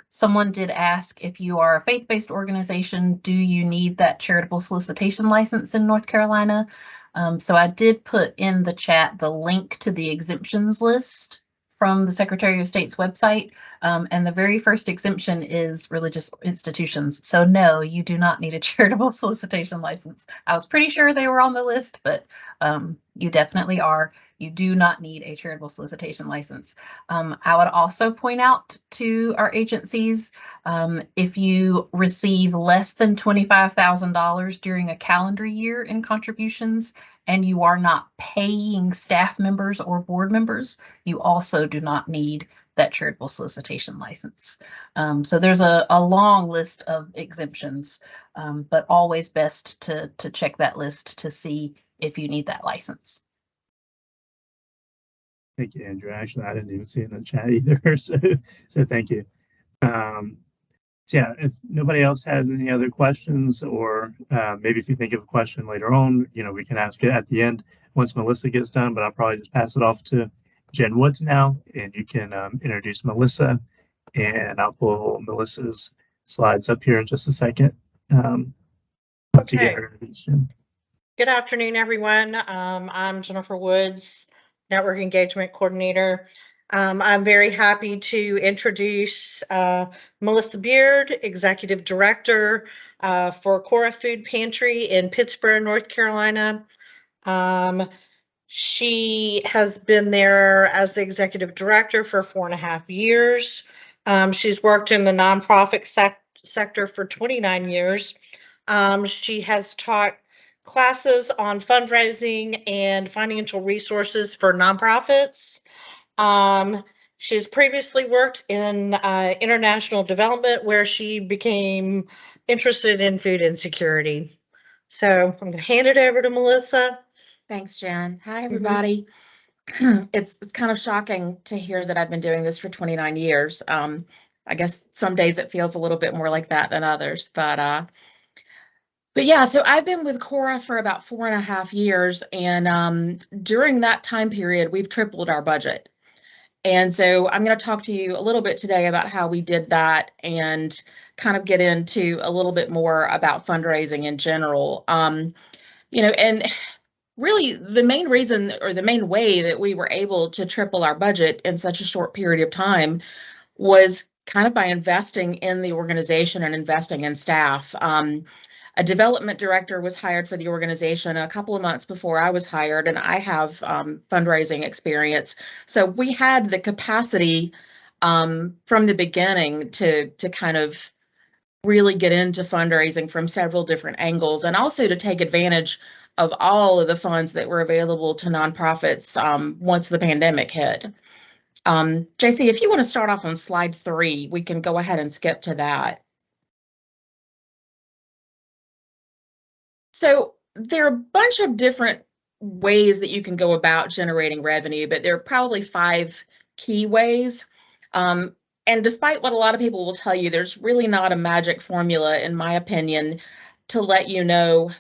someone did ask, if you are a faith-based organization, do you need that charitable solicitation license in North Carolina? So I did put in the chat the link to the exemptions list from the Secretary of State's website. And the very first exemption is religious institutions. So no, you do not need a charitable solicitation license. I was pretty sure they were on the list, but you definitely are. You do not need a charitable solicitation license. I would also point out to our agencies, if you receive less than $25,000 during a calendar year in contributions, and you are not paying staff members or board members, you also do not need that charitable solicitation license. So there's a long list of exemptions, but always best to check that list to see if you need that license. Thank you, Andrew. Actually, I didn't even see it in the chat either, so thank you. So yeah, if nobody else has any other questions, or maybe if you think of a question later on, we can ask it at the end once Melissa gets done, but I'll probably just pass it off to Jen Woods now, and you can introduce Melissa, and I'll pull Melissa's slides up here in just a second to get her introduced, Jen. Good afternoon, everyone. I'm Jennifer Woods, Network Engagement Coordinator. I'm very happy to introduce Melissa Beard, Executive Director for Cora Food Pantry in Pittsburgh, North Carolina. She has been there as the Executive Director for 4.5 years. She's worked in the nonprofit sector for 29 years. She has taught classes on fundraising and financial resources for nonprofits. She's previously worked in international development, where she became interested in food insecurity. So I'm going to hand it over to Melissa. Thanks, Jen. Hi, everybody. It's kind of shocking to hear that I've been doing this for 29 years. I guess some days it feels a little bit more like that than others, but yeah, so I've been with Cora for about 4.5 years, and during that time period, we've tripled our budget. And so I'm going to talk to you a little bit today about how we did that, and kind of get into a little bit more about fundraising in general. And really the main reason, or the main way that we were able to triple our budget in such a short period of time, was kind of by investing in the organization and investing in staff. A development director was hired for the organization a couple of months before I was hired, and I have fundraising experience. So we had the capacity from the beginning to kind of really get into fundraising from several different angles, and also to take advantage of all of the funds that were available to nonprofits once the pandemic hit. JC, if you want to start off on slide 3, we can go ahead and skip to that. So there are a bunch of different ways that you can go about generating revenue, but there are probably 5 key ways. And despite what a lot of people will tell you, there's really not a magic formula, in my opinion, to let you know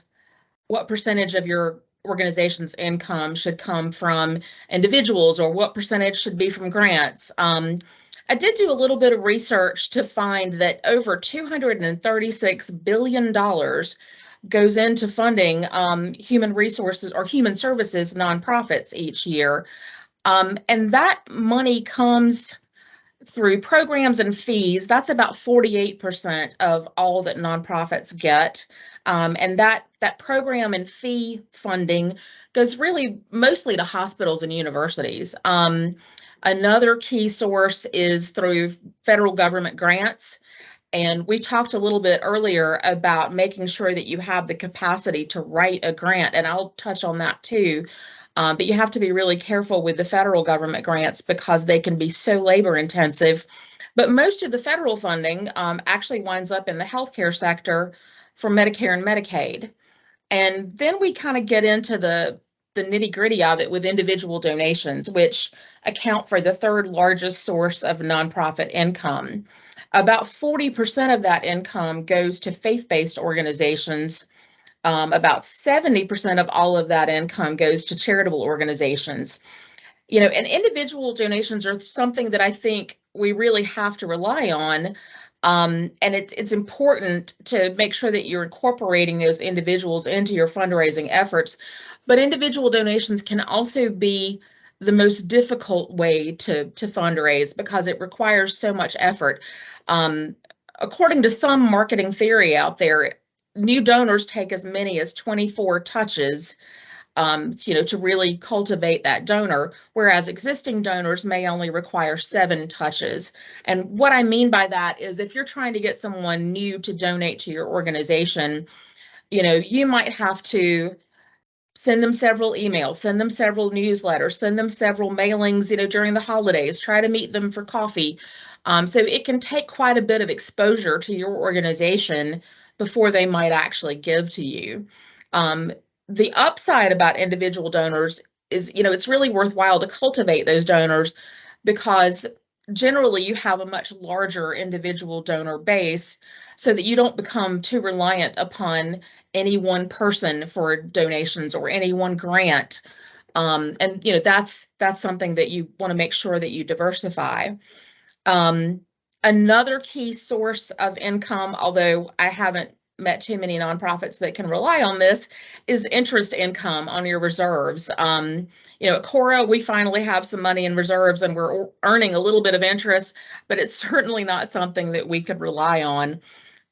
what percentage of your organization's income should come from individuals, or what percentage should be from grants. I did do a little bit of research to find that over $236 billion goes into funding human resources or human services nonprofits each year. And that money comes through programs and fees. That's about 48% of all that nonprofits get. And that program and fee funding goes really mostly to hospitals and universities. Another key source is through federal government grants. And we talked a little bit earlier about making sure that you have the capacity to write a grant, and I'll touch on that too. But you have to be really careful with the federal government grants, because they can be so labor intensive. But most of the federal funding actually winds up in the healthcare sector for Medicare and Medicaid. And then we kind of get into the nitty gritty of it with individual donations, which account for the 3rd largest source of nonprofit income. About 40% of that income goes to faith-based organizations, About 70% of all of that income goes to charitable organizations. And individual donations are something that I think we really have to rely on. And it's important to make sure that you're incorporating those individuals into your fundraising efforts. But individual donations can also be the most difficult way to fundraise because it requires so much effort. According to some marketing theory out there, new donors take as many as 24 touches to really cultivate that donor, whereas existing donors may only require 7 touches. And what I mean by that is if you're trying to get someone new to donate to your organization, you might have to send them several emails, send them several newsletters, send them several mailings, during the holidays, try to meet them for coffee. So it can take quite a bit of exposure to your organization before they might actually give to you. The upside about individual donors is, it's really worthwhile to cultivate those donors because generally you have a much larger individual donor base so that you don't become too reliant upon any one person for donations or any one grant. And that's something that you want to make sure that you diversify. Another key source of income, although I haven't met too many nonprofits that can rely on this, is interest income on your reserves. At Cora, we finally have some money in reserves and we're earning a little bit of interest, but it's certainly not something that we could rely on.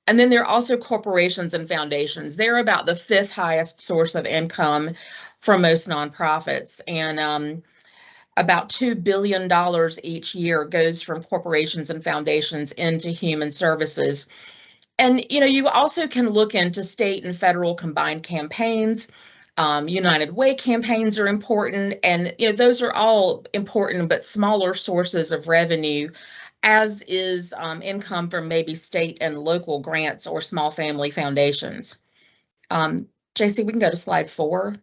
And then there are also corporations and foundations. They're about the 5th highest source of income for most nonprofits. And about $2 billion each year goes from corporations and foundations into human services. And, you also can look into state and federal combined campaigns. United Way campaigns are important. And, those are all important, but smaller sources of revenue, as is income from maybe state and local grants or small family foundations. JC, we can go to slide 4.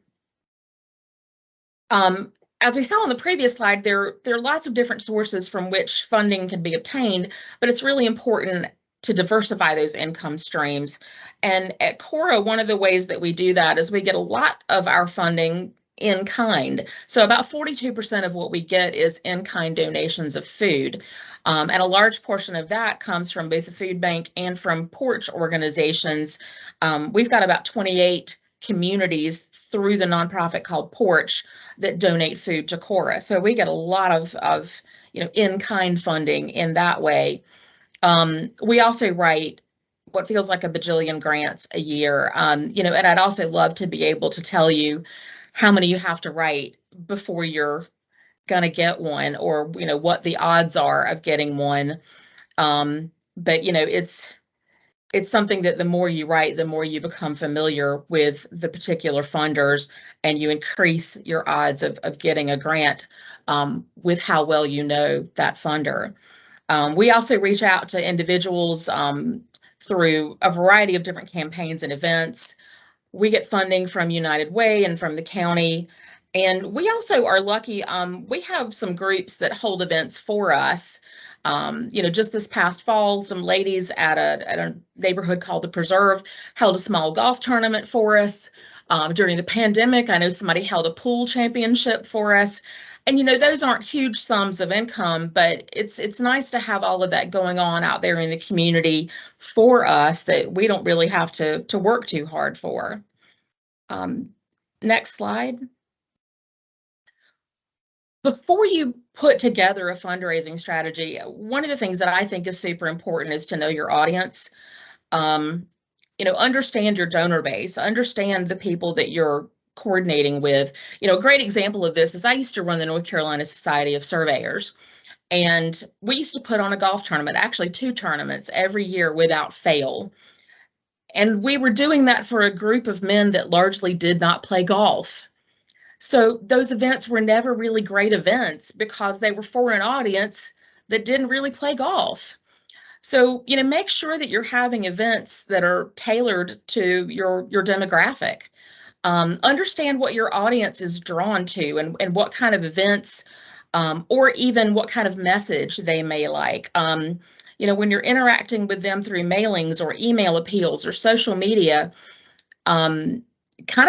As we saw on the previous slide, there are lots of different sources from which funding can be obtained, but it's really important to diversify those income streams. And at Cora, one of the ways that we do that is we get a lot of our funding in kind. So about 42% of what we get is in-kind donations of food. And a large portion of that comes from both the food bank and from porch organizations. We've got about 28 communities through the nonprofit called Porch that donate food to Cora. So we get a lot of in-kind funding in that way. We also write what feels like a bajillion grants a year, and I'd also love to be able to tell you how many you have to write before you're going to get one, or, what the odds are of getting one. But, it's something that the more you write, the more you become familiar with the particular funders, and you increase your odds of getting a grant with how well you know that funder. We also reach out to individuals through a variety of different campaigns and events. We get funding from United Way and from the county. And we also are lucky, we have some groups that hold events for us. Just this past fall, some ladies at a neighborhood called The Preserve held a small golf tournament for us. During the pandemic, I know somebody held a pool championship for us. And, those aren't huge sums of income, but it's nice to have all of that going on out there in the community for us that we don't really have to work too hard for. Next slide. Before you put together a fundraising strategy, one of the things that I think is super important is to know your audience. Understand your donor base, understand the people that you're coordinating with. A great example of this is I used to run the North Carolina Society of Surveyors, and we used to put on a golf tournament, actually 2 tournaments every year without fail. And we were doing that for a group of men that largely did not play golf. So those events were never really great events because they were for an audience that didn't really play golf. So, make sure that you're having events that are tailored to your demographic. Understand what your audience is drawn to and what kind of events or even what kind of message they may like. When you're interacting with them through mailings or email appeals or social media, kind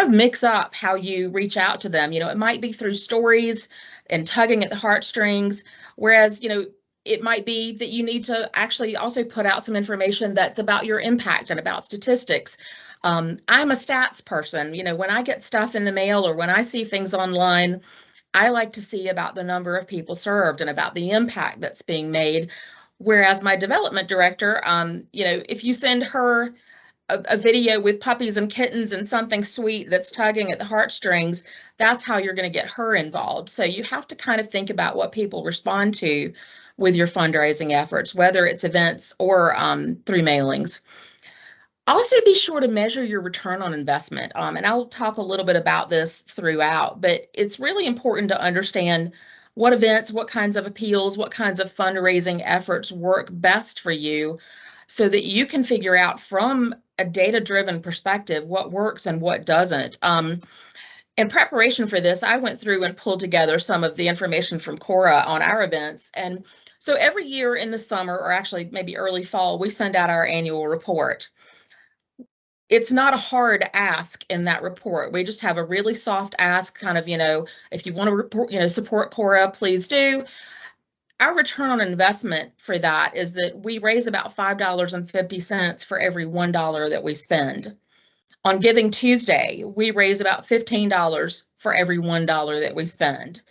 of mix up how you reach out to them. You know, it might be through stories and tugging at the heartstrings, whereas, you know, it might be that you need to actually also put out some information that's about your impact and about statistics. I'm a stats person. You know, when I get stuff in the mail or when I see things online, I like to see about the number of people served and about the impact that's being made. Whereas my development director, you know, if you send her a video with puppies and kittens and something sweet that's tugging at the heartstrings, that's how you're going to get her involved. So you have to kind of think about what people respond to with your fundraising efforts, whether it's events or through mailings. Also, be sure to measure your return on investment. And I'll talk a little bit about this throughout, but it's really important to understand what events, what kinds of appeals, what kinds of fundraising efforts work best for you so that you can figure out from a data-driven perspective what works and what doesn't. In preparation for this, I went through and pulled together some of the information from Cora on our events. And so every year in the summer, or actually maybe early fall, we send out our annual report. It's not a hard ask in that report. We just have a really soft ask, kind of, you know, if you want to report, you know, support Cora, please do. Our return on investment for that is that we raise about $5.50 for every $1 that we spend. On Giving Tuesday, we raise about $15 for every $1 that we spend.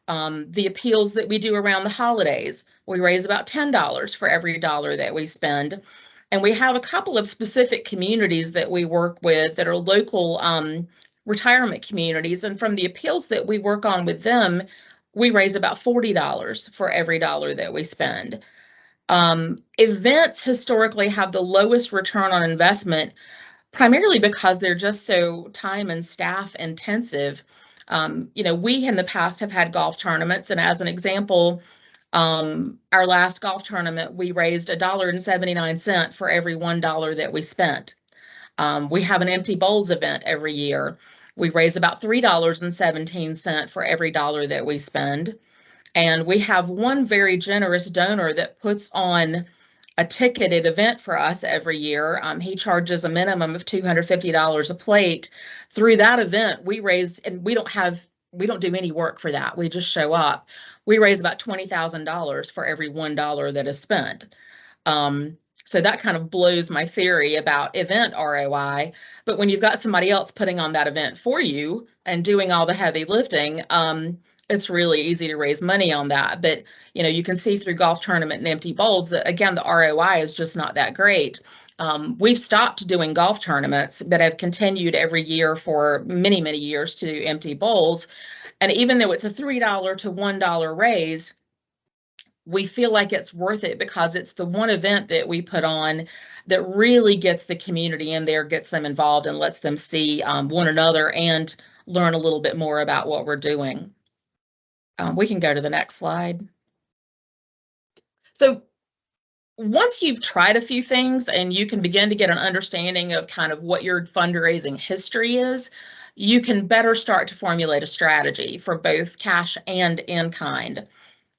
The appeals that we do around the holidays, we raise about $10 for every dollar that we spend. And we have a couple of specific communities that we work with that are local retirement communities. And from the appeals that we work on with them, we raise about $40 for every dollar that we spend. Events historically have the lowest return on investment, primarily because they're just so time and staff intensive. You know, we in the past have had golf tournaments, and as an example, our last golf tournament, we raised $1.79 for every $1 that we spent. We have an empty bowls event every year. We raise about $3.17 for every dollar that we spend. And we have one very generous donor that puts on a ticketed event for us every year. He charges a minimum of $250 a plate. Through that event, we raise, and we don't do any work for that. We just show up. We raise about $20,000 for every $1 that is spent. So that kind of blows my theory about event ROI. But when you've got somebody else putting on that event for you and doing all the heavy lifting, it's really easy to raise money on that. But, you know, you can see through golf tournament and empty bowls that, again, the ROI is just not that great. We've stopped doing golf tournaments, but have continued every year for many, many years to do empty bowls. And even though it's a $3 to $1 raise, we feel like it's worth it because it's the one event that we put on that really gets the community in there, gets them involved, and lets them see one another and learn a little bit more about what we're doing. We can go to the next slide. So once you've tried a few things and you can begin to get an understanding of kind of what your fundraising history is, you can better start to formulate a strategy for both cash and in kind.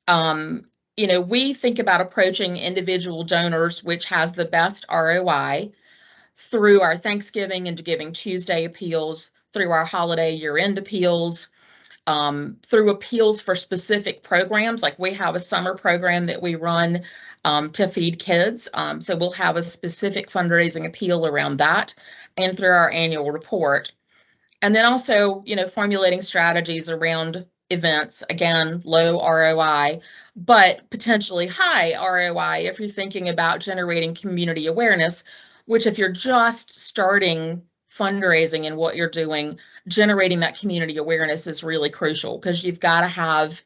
You know, we think about approaching individual donors, which has the best ROI, through our Thanksgiving and Giving Tuesday appeals, through our holiday year-end appeals, through appeals for specific programs. Like we have a summer program that we run to feed kids. So we'll have a specific fundraising appeal around that, and through our annual report. And then also, you know, formulating strategies around events, again, low ROI, but potentially high ROI if you're thinking about generating community awareness, which if you're just starting fundraising and what you're doing, generating that community awareness is really crucial, because you've got to have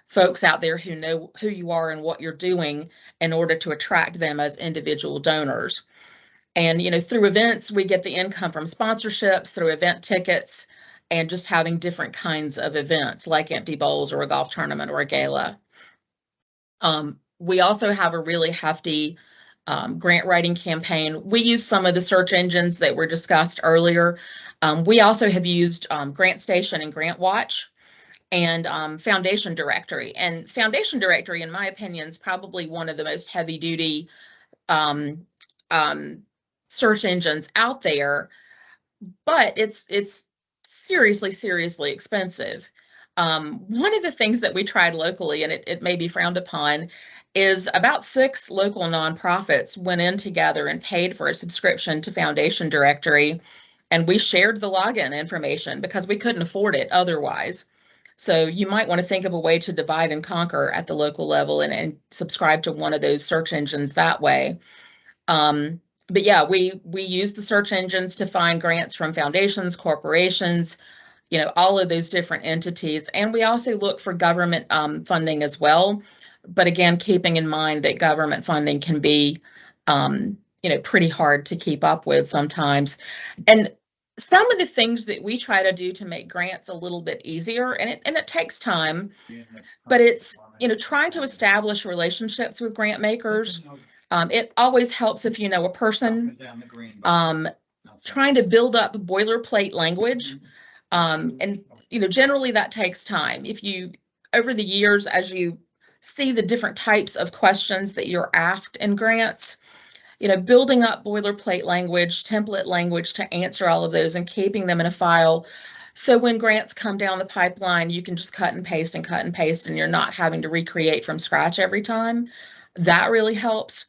folks out there who know who you are and what you're doing in order to attract them as individual donors. And, you know, through events, we get the income from sponsorships, through event tickets, and just having different kinds of events like empty bowls or a golf tournament or a gala. We also have a really hefty grant writing campaign. We use some of the search engines that were discussed earlier. We also have used GrantStation and GrantWatch and Foundation Directory. And Foundation Directory, in my opinion, is probably one of the most heavy-duty search engines out there. but it's seriously expensive. One of the things that we tried locally, and it may be frowned upon, is about 6 local nonprofits went in together and paid for a subscription to Foundation Directory, and we shared the login information because we couldn't afford it otherwise. So you might want to think of a way to divide and conquer at the local level and subscribe to one of those search engines that way. But yeah, we use the search engines to find grants from foundations, corporations, all of those different entities. And we also look for government funding as well. But again, keeping in mind that government funding can be, pretty hard to keep up with sometimes. And some of the things that we try to do to make grants a little bit easier, and it takes time, but it's, trying to establish relationships with grant makers. It always helps if you know a person. Trying to build up boilerplate language. And, generally that takes time. If you, over the years, as you see the different types of questions that you're asked in grants, building up boilerplate language, template language to answer all of those and keeping them in a file. So when grants come down the pipeline, you can just cut and paste and you're not having to recreate from scratch every time. That really helps.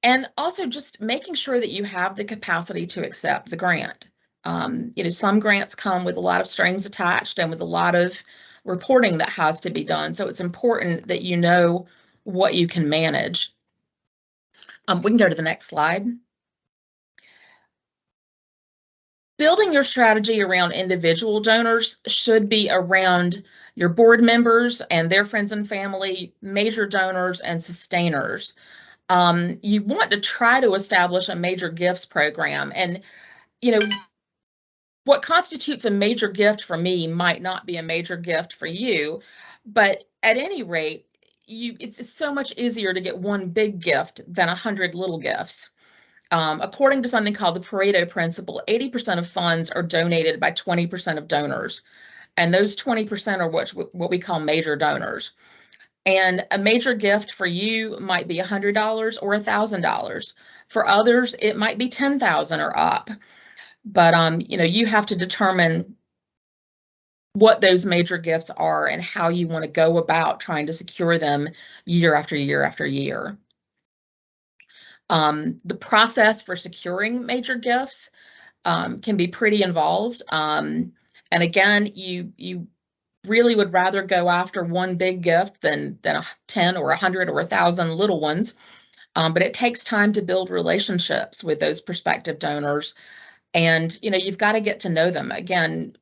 And also just making sure that you have the capacity to accept the grant. Some grants come with a lot of strings attached and with a lot of reporting that has to be done. So it's important that you know what you can manage. We can go to the next slide. Building your strategy around individual donors should be around your board members and their friends and family, major donors, and sustainers. You want to try to establish a major gifts program. And, what constitutes a major gift for me might not be a major gift for you, but at any rate, it's so much easier to get one big gift than 100 little gifts. According to something called the Pareto principle, 80% of funds are donated by 20% of donors, and those 20% are what we call major donors. And a major gift for you might be $100 or $1,000. For others, it might be $10,000 or up. But you have to determine what those major gifts are and how you want to go about trying to secure them year after year after year. The process for securing major gifts can be pretty involved. And again, you really would rather go after one big gift than 10 or 100 or 1,000 little ones. But it takes time to build relationships with those prospective donors. And, you've got to get to know them. Again,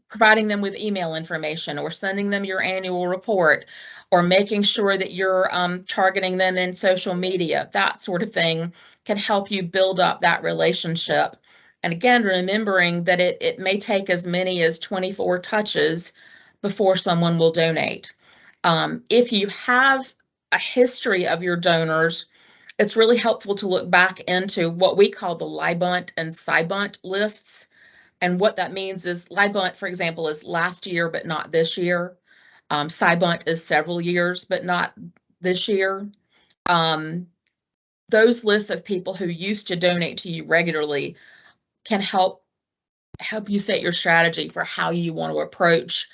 providing them with email information or sending them your annual report or making sure that you're targeting them in social media, that sort of thing can help you build up that relationship. And again, remembering that it may take as many as 24 touches before someone will donate. If you have a history of your donors, it's really helpful to look back into what we call the LIBUNT and SIBUNT lists. And what that means is LIBUNT, for example, is last year, but not this year. SIBUNT is several years, but not this year. Those lists of people who used to donate to you regularly can help you set your strategy for how you want to approach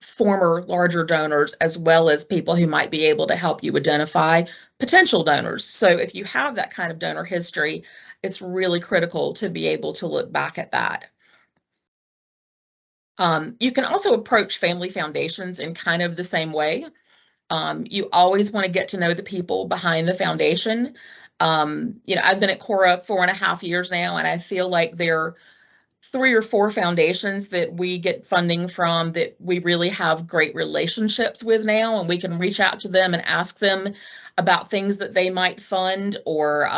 former larger donors, as well as people who might be able to help you identify potential donors. So if you have that kind of donor history, it's really critical to be able to look back at that. You can also approach family foundations in kind of the same way. You always want to get to know the people behind the foundation. I've been at Cora 4.5 years now, and I feel like there are 3 or 4 foundations that we get funding from that we really have great relationships with now, and we can reach out to them and ask them about things that they might fund or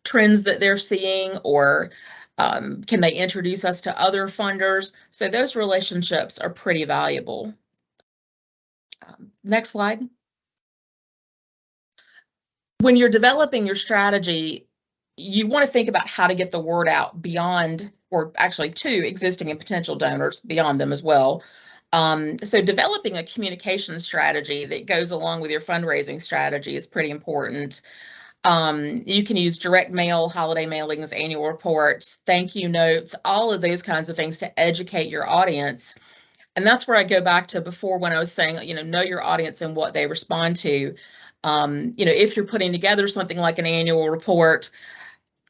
trends that they're seeing, or can they introduce us to other funders? So those relationships are pretty valuable. Next slide. When you're developing your strategy, you want to think about how to get the word out beyond, or actually to existing and potential donors, beyond them as well. So developing a communication strategy that goes along with your fundraising strategy is pretty important. You can use direct mail, holiday mailings, annual reports, thank you notes, all of those kinds of things to educate your audience. And that's where I go back to before when I was saying, know your audience and what they respond to. If you're putting together something like an annual report,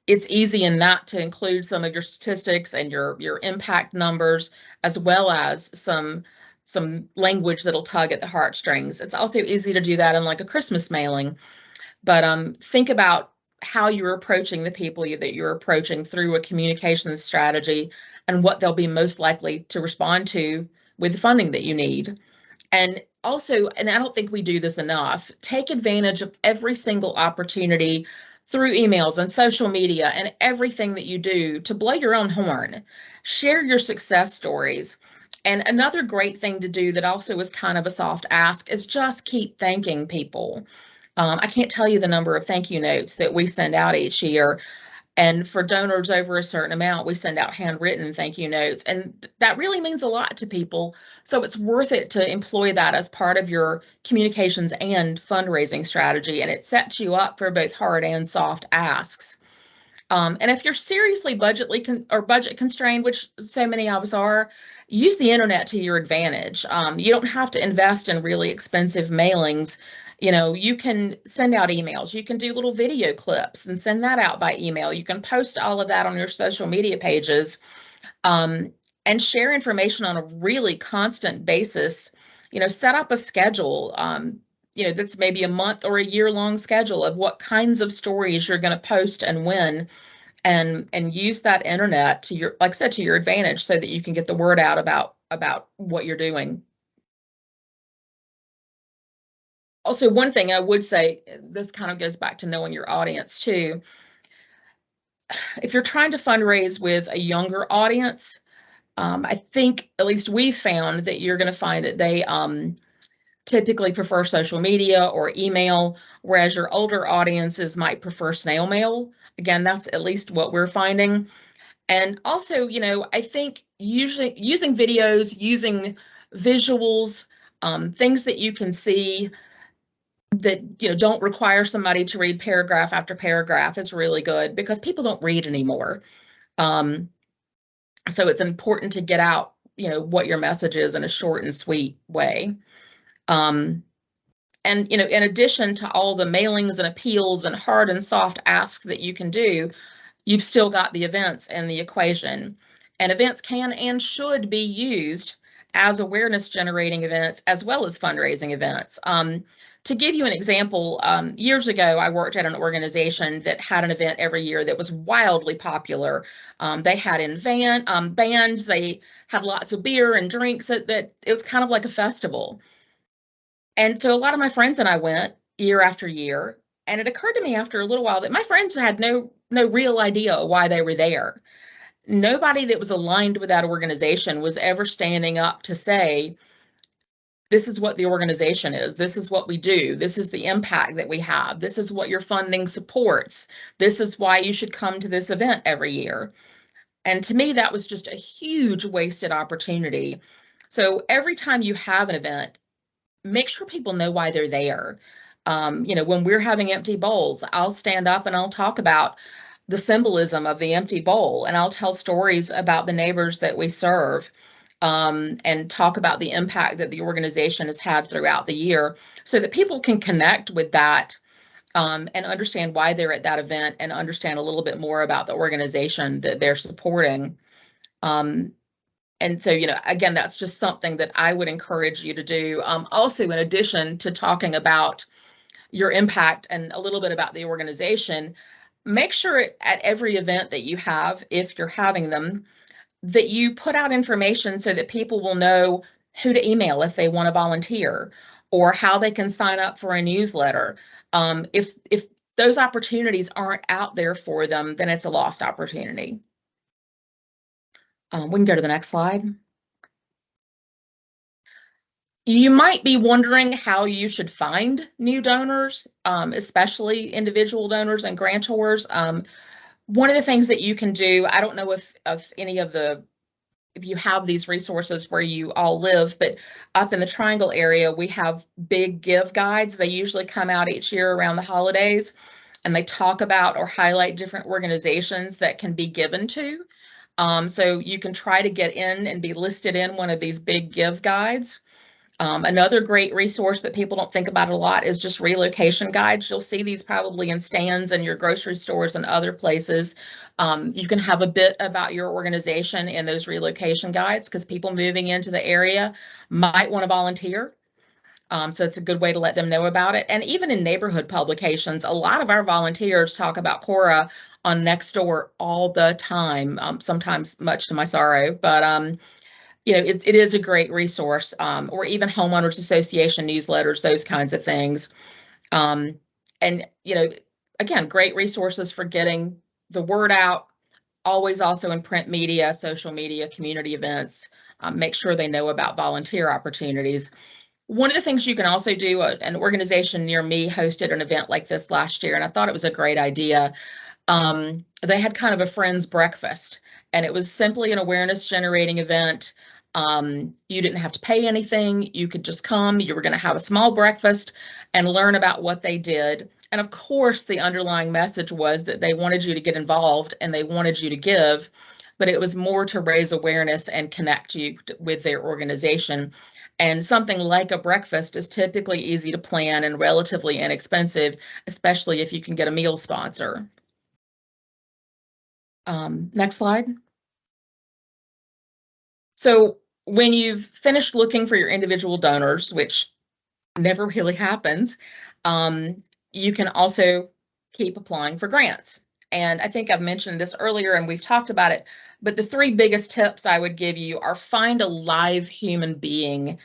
it's easy in that to include some of your statistics and your impact numbers, as well as some language that'll tug at the heartstrings. It's also easy to do that in like a Christmas mailing. But think about how you're approaching the people that you're approaching through a communications strategy and what they'll be most likely to respond to with the funding that you need. And also, and I don't think we do this enough, take advantage of every single opportunity through emails and social media and everything that you do to blow your own horn. Share your success stories. And another great thing to do that also is kind of a soft ask is just keep thanking people. I can't tell you the number of thank you notes that we send out each year. And for donors over a certain amount, we send out handwritten thank you notes. And that really means a lot to people. So it's worth it to employ that as part of your communications and fundraising strategy. And it sets you up for both hard and soft asks. And if you're seriously budget constrained, which so many of us are, use the internet to your advantage. You don't have to invest in really expensive mailings. You can send out emails. You can do little video clips and send that out by email. You can post all of that on your social media pages and share information on a really constant basis. Set up a schedule. That's maybe a month or a year-long schedule of what kinds of stories you're going to post and when, and use that internet to your, like I said, to your advantage so that you can get the word out about what you're doing. Also, one thing I would say, this kind of goes back to knowing your audience too. If you're trying to fundraise with a younger audience, I think at least we've found that you're going to find that they typically prefer social media or email, whereas your older audiences might prefer snail mail. Again, that's at least what we're finding. And also, I think usually using videos, using visuals, things that you can see that don't require somebody to read paragraph after paragraph is really good, because people don't read anymore. So it's important to get out what your message is in a short and sweet way. And in addition to all the mailings and appeals and hard and soft asks that you can do, you've still got the events in the equation. And events can and should be used as awareness generating events as well as fundraising events. To give you an example, years ago, I worked at an organization that had an event every year that was wildly popular. They had bands, they had lots of beer and drinks. That it was kind of like a festival. And so a lot of my friends and I went year after year, and it occurred to me after a little while that my friends had no real idea why they were there. Nobody that was aligned with that organization was ever standing up to say, this is what the organization is. This is what we do. This is the impact that we have. This is what your funding supports. This is why you should come to this event every year. And to me, that was just a huge wasted opportunity. So every time you have an event, make sure people know why they're there. When we're having empty bowls, I'll stand up and I'll talk about the symbolism of the empty bowl, and I'll tell stories about the neighbors that we serve. And talk about the impact that the organization has had throughout the year so that people can connect with that and understand why they're at that event and understand a little bit more about the organization that they're supporting. And so, again, that's just something that I would encourage you to do. Also, in addition to talking about your impact and a little bit about the organization, make sure at every event that you have, if you're having them, that you put out information so that people will know who to email if they want to volunteer, or how they can sign up for a newsletter. If those opportunities aren't out there for them, then it's a lost opportunity. We can go to the next slide. You might be wondering how you should find new donors, especially individual donors and grantors. One of the things that you can do, I don't know if you have these resources where you all live, but up in the Triangle area, we have big give guides. They usually come out each year around the holidays. and they talk about or highlight different organizations that can be given to. So you can try to get in and be listed in one of these big give guides. Another great resource that people don't think about a lot is just relocation guides. You'll see these probably in stands in your grocery stores and other places. You can have a bit about your organization in those relocation guides because people moving into the area might want to volunteer. So it's a good way to let them know about it. And even in neighborhood publications, a lot of our volunteers talk about Cora on Nextdoor all the time, sometimes much to my sorrow, but you know, it is a great resource, or even homeowners association newsletters, those kinds of things. And, you know, again, great resources for getting the word out, always also in print media, social media, community events, make sure they know about volunteer opportunities. One of the things you can also do, an organization near me hosted an event like this last year, and I thought it was a great idea. They had kind of a friends breakfast, and it was simply an awareness generating event. You didn't have to pay anything. You could just come. You were going to have a small breakfast and learn about what they did. And of course, the underlying message was that they wanted you to get involved and they wanted you to give, but it was more to raise awareness and connect you with their organization. And something like a breakfast is typically easy to plan and relatively inexpensive, especially if you can get a meal sponsor. Next slide. So when you've finished looking for your individual donors, which never really happens, you can also keep applying for grants. And I think I've mentioned this earlier and we've talked about it, but the 3 biggest tips I would give you are find a live human being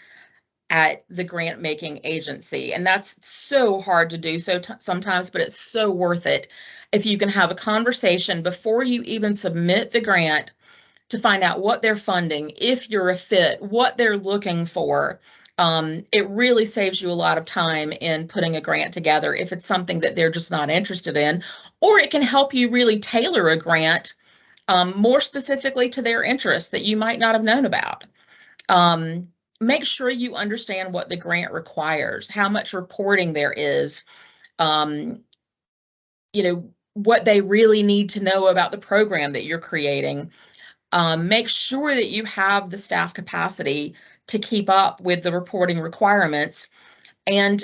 at the grant making agency. And that's so hard to do sometimes, but it's so worth it. If you can have a conversation before you even submit the grant to find out what they're funding, if you're a fit, what they're looking for, it really saves you a lot of time in putting a grant together if it's something that they're just not interested in, or it can help you really tailor a grant more specifically to their interests that you might not have known about. Make sure you understand what the grant requires, how much reporting there is, you know, what they really need to know about the program that you're creating. Make sure that you have the staff capacity to keep up with the reporting requirements. And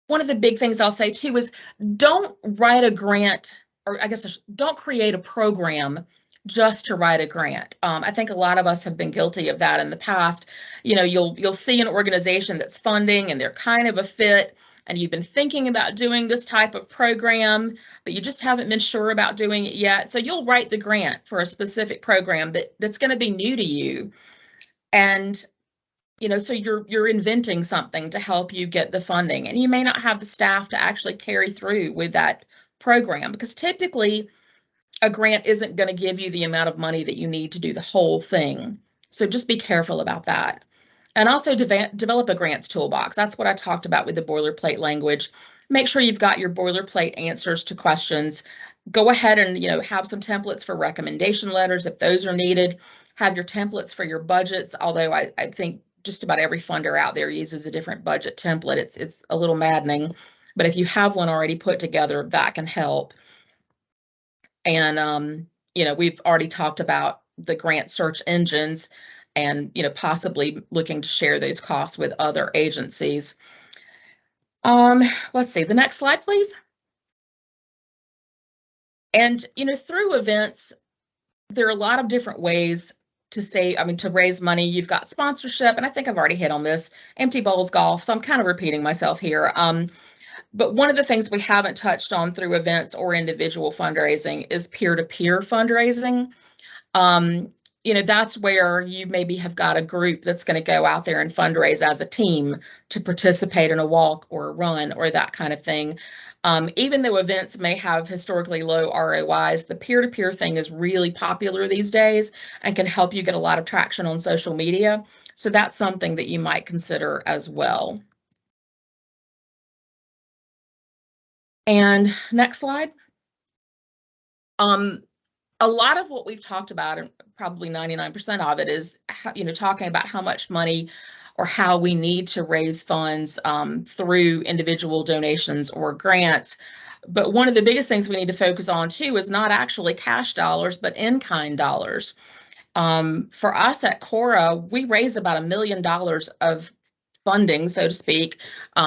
one of the big things I'll say too is don't write a grant, or I guess don't create a program just to write a grant. I think a lot of us have been guilty of that in the past. You know, you'll see an organization that's funding and they're kind of a fit, and you've been thinking about doing this type of program, but you just haven't been sure about doing it yet. So you'll write the grant for a specific program that's going to be new to you. And, you know, so you're inventing something to help you get the funding, and you may not have the staff to actually carry through with that program, because typically a grant isn't going to give you the amount of money that you need to do the whole thing. So just be careful about that. And also develop a grants toolbox. That's what I talked about with the boilerplate language. Make sure you've got your boilerplate answers to questions. Go ahead and, you know, have some templates for recommendation letters if those are needed. Have your templates for your budgets, although I think just about every funder out there uses a different budget template. It's a little maddening, but if you have one already put together, that can help. And, you know, we've already talked about the grant search engines and, you know, possibly looking to share those costs with other agencies. Let's see, the next slide, please. And, you know, through events, there are a lot of different ways to raise money. You've got sponsorship, and I think I've already hit on this, empty bowls golf, so I'm kind of repeating myself here. But one of the things we haven't touched on through events or individual fundraising is peer-to-peer fundraising. You know, that's where you maybe have got a group that's going to go out there and fundraise as a team to participate in a walk or a run or that kind of thing. Even though events may have historically low ROIs, the peer-to-peer thing is really popular these days and can help you get a lot of traction on social media. So that's something that you might consider as well. And next slide. A lot of what we've talked about, and probably 99% of it, is, you know, talking about how much money or how we need to raise funds through individual donations or grants. But one of the biggest things we need to focus on too is not actually cash dollars, but in-kind dollars. For us at Cora, we raise about $1 million of funding, so to speak,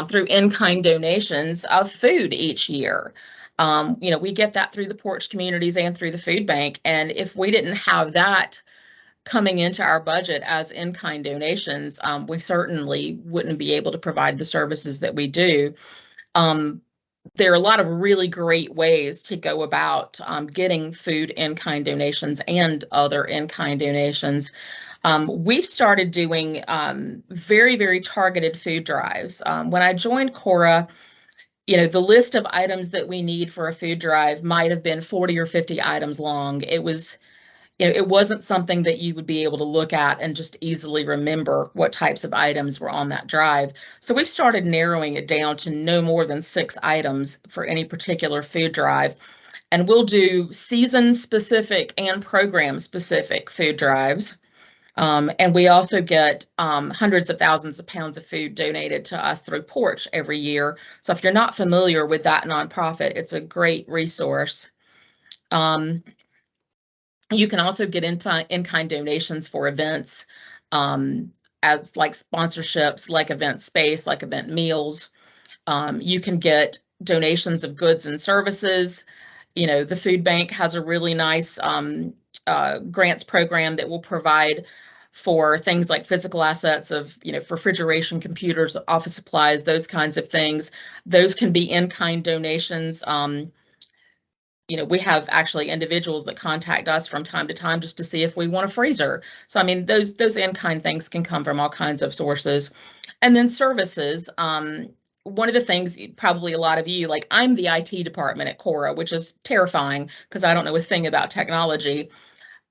through in-kind donations of food each year. We get that through the Porch Communities and through the food bank. And if we didn't have that coming into our budget as in-kind donations, we certainly wouldn't be able to provide the services that we do. There are a lot of really great ways to go about getting food in-kind donations and other in-kind donations. We've started doing very, very targeted food drives. When I joined Cora, the list of items that we need for a food drive might have been 40 or 50 items long. It wasn't something that you would be able to look at and just easily remember what types of items were on that drive. So we've started narrowing it down to no more than 6 items for any particular food drive. And we'll do season-specific and program-specific food drives. And we also get hundreds of thousands of pounds of food donated to us through Porch every year. So if you're not familiar with that nonprofit, it's a great resource. You can also get in-kind donations for events, as like sponsorships, like event space, like event meals. You can get donations of goods and services. The food bank has a really nice grants program that will provide for things like physical assets of, refrigeration, computers, office supplies, those kinds of things. Those can be in-kind donations. We have actually individuals that contact us from time to time just to see if we want a freezer. So, those in-kind things can come from all kinds of sources. And then services. One of the things, probably a lot of you, like I'm the IT department at Cora, which is terrifying because I don't know a thing about technology.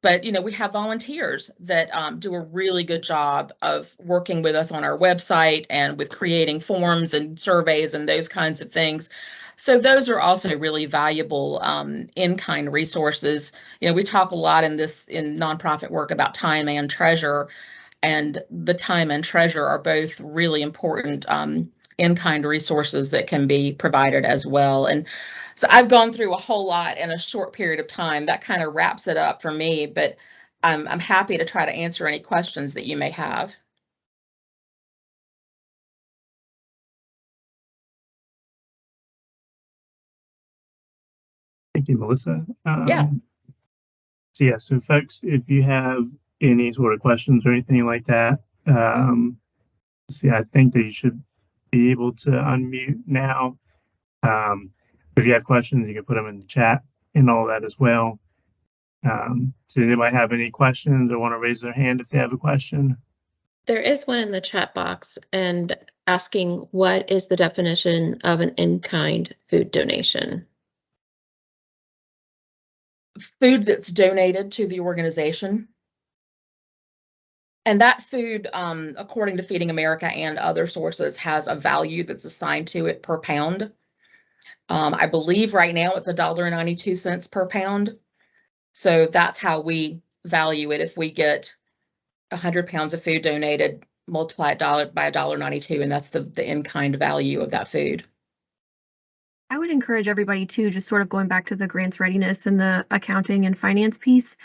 But, we have volunteers that do a really good job of working with us on our website and with creating forms and surveys and those kinds of things. So those are also really valuable in-kind resources. We talk a lot in nonprofit work about time and treasure, and the time and treasure are both really important in-kind resources that can be provided as well. And so I've gone through a whole lot in a short period of time. That kind of wraps it up for me, but I'm happy to try to answer any questions that you may have. Thank you, Melissa. Yeah. So folks, if you have any sort of questions or anything like that, I think that you should be able to unmute now. If you have questions, you can put them in the chat and all that as well. Does anybody have any questions or want to raise their hand if they have a question? There is one in the chat box and asking what is the definition of an in-kind food donation? Food that's donated to the organization. And that food, according to Feeding America and other sources, has a value that's assigned to it per pound. I believe right now it's $1.92 per pound. So that's how we value it. If we get 100 pounds of food donated, multiply it by $1.92, and that's the in-kind value of that food. I would encourage everybody to just sort of going back to the grants readiness and the accounting and finance piece,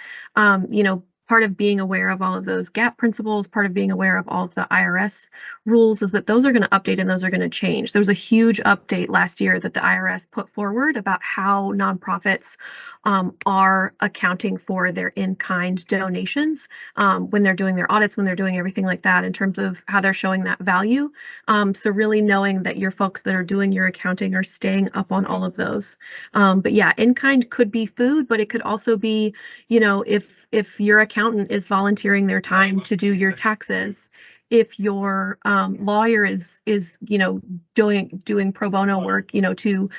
part of being aware of all of those GAP principles, part of being aware of all of the IRS rules is that those are going to update and those are going to change. There was a huge update last year that the IRS put forward about how nonprofits are accounting for their in-kind donations when they're doing their audits, when they're doing everything like that in terms of how they're showing that value. So really knowing that your folks that are doing your accounting are staying up on all of those. But yeah, in-kind could be food, but it could also be, if your accountant is volunteering their time to do your taxes, if your lawyer is doing pro bono work, to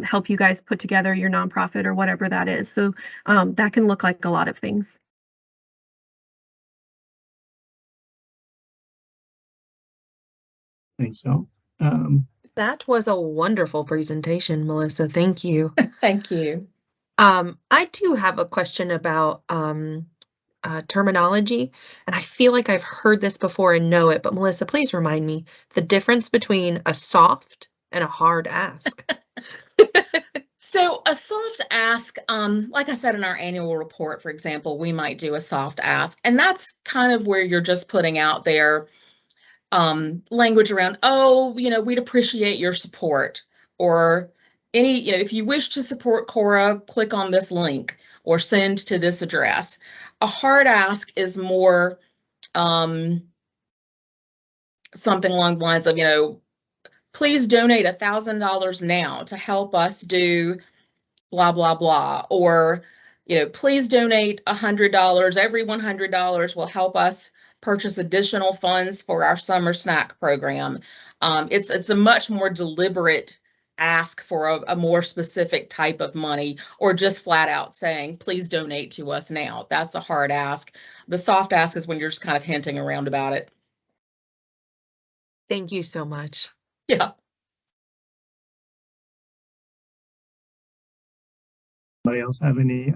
help you guys put together your nonprofit or whatever that is. So that can look like a lot of things. I think so. That was a wonderful presentation, Melissa. Thank you. Thank you. I do have a question about terminology, and I feel like I've heard this before and know it, but Melissa, please remind me the difference between a soft and a hard ask. So a soft ask, like I said in our annual report, for example, we might do a soft ask, and that's kind of where you're just putting out there language around, oh, we'd appreciate your support, or any, if you wish to support Cora, click on this link or send to this address. A hard ask is more something along the lines of, please donate $1,000 now to help us do blah, blah, blah, or, please donate $100. Every $100 will help us purchase additional funds for our summer snack program. It's a much more deliberate ask for a more specific type of money, or just flat out saying, please donate to us now. That's a hard ask. The soft ask is when you're just kind of hinting around about it. Thank you so much. Yeah. Anybody else have any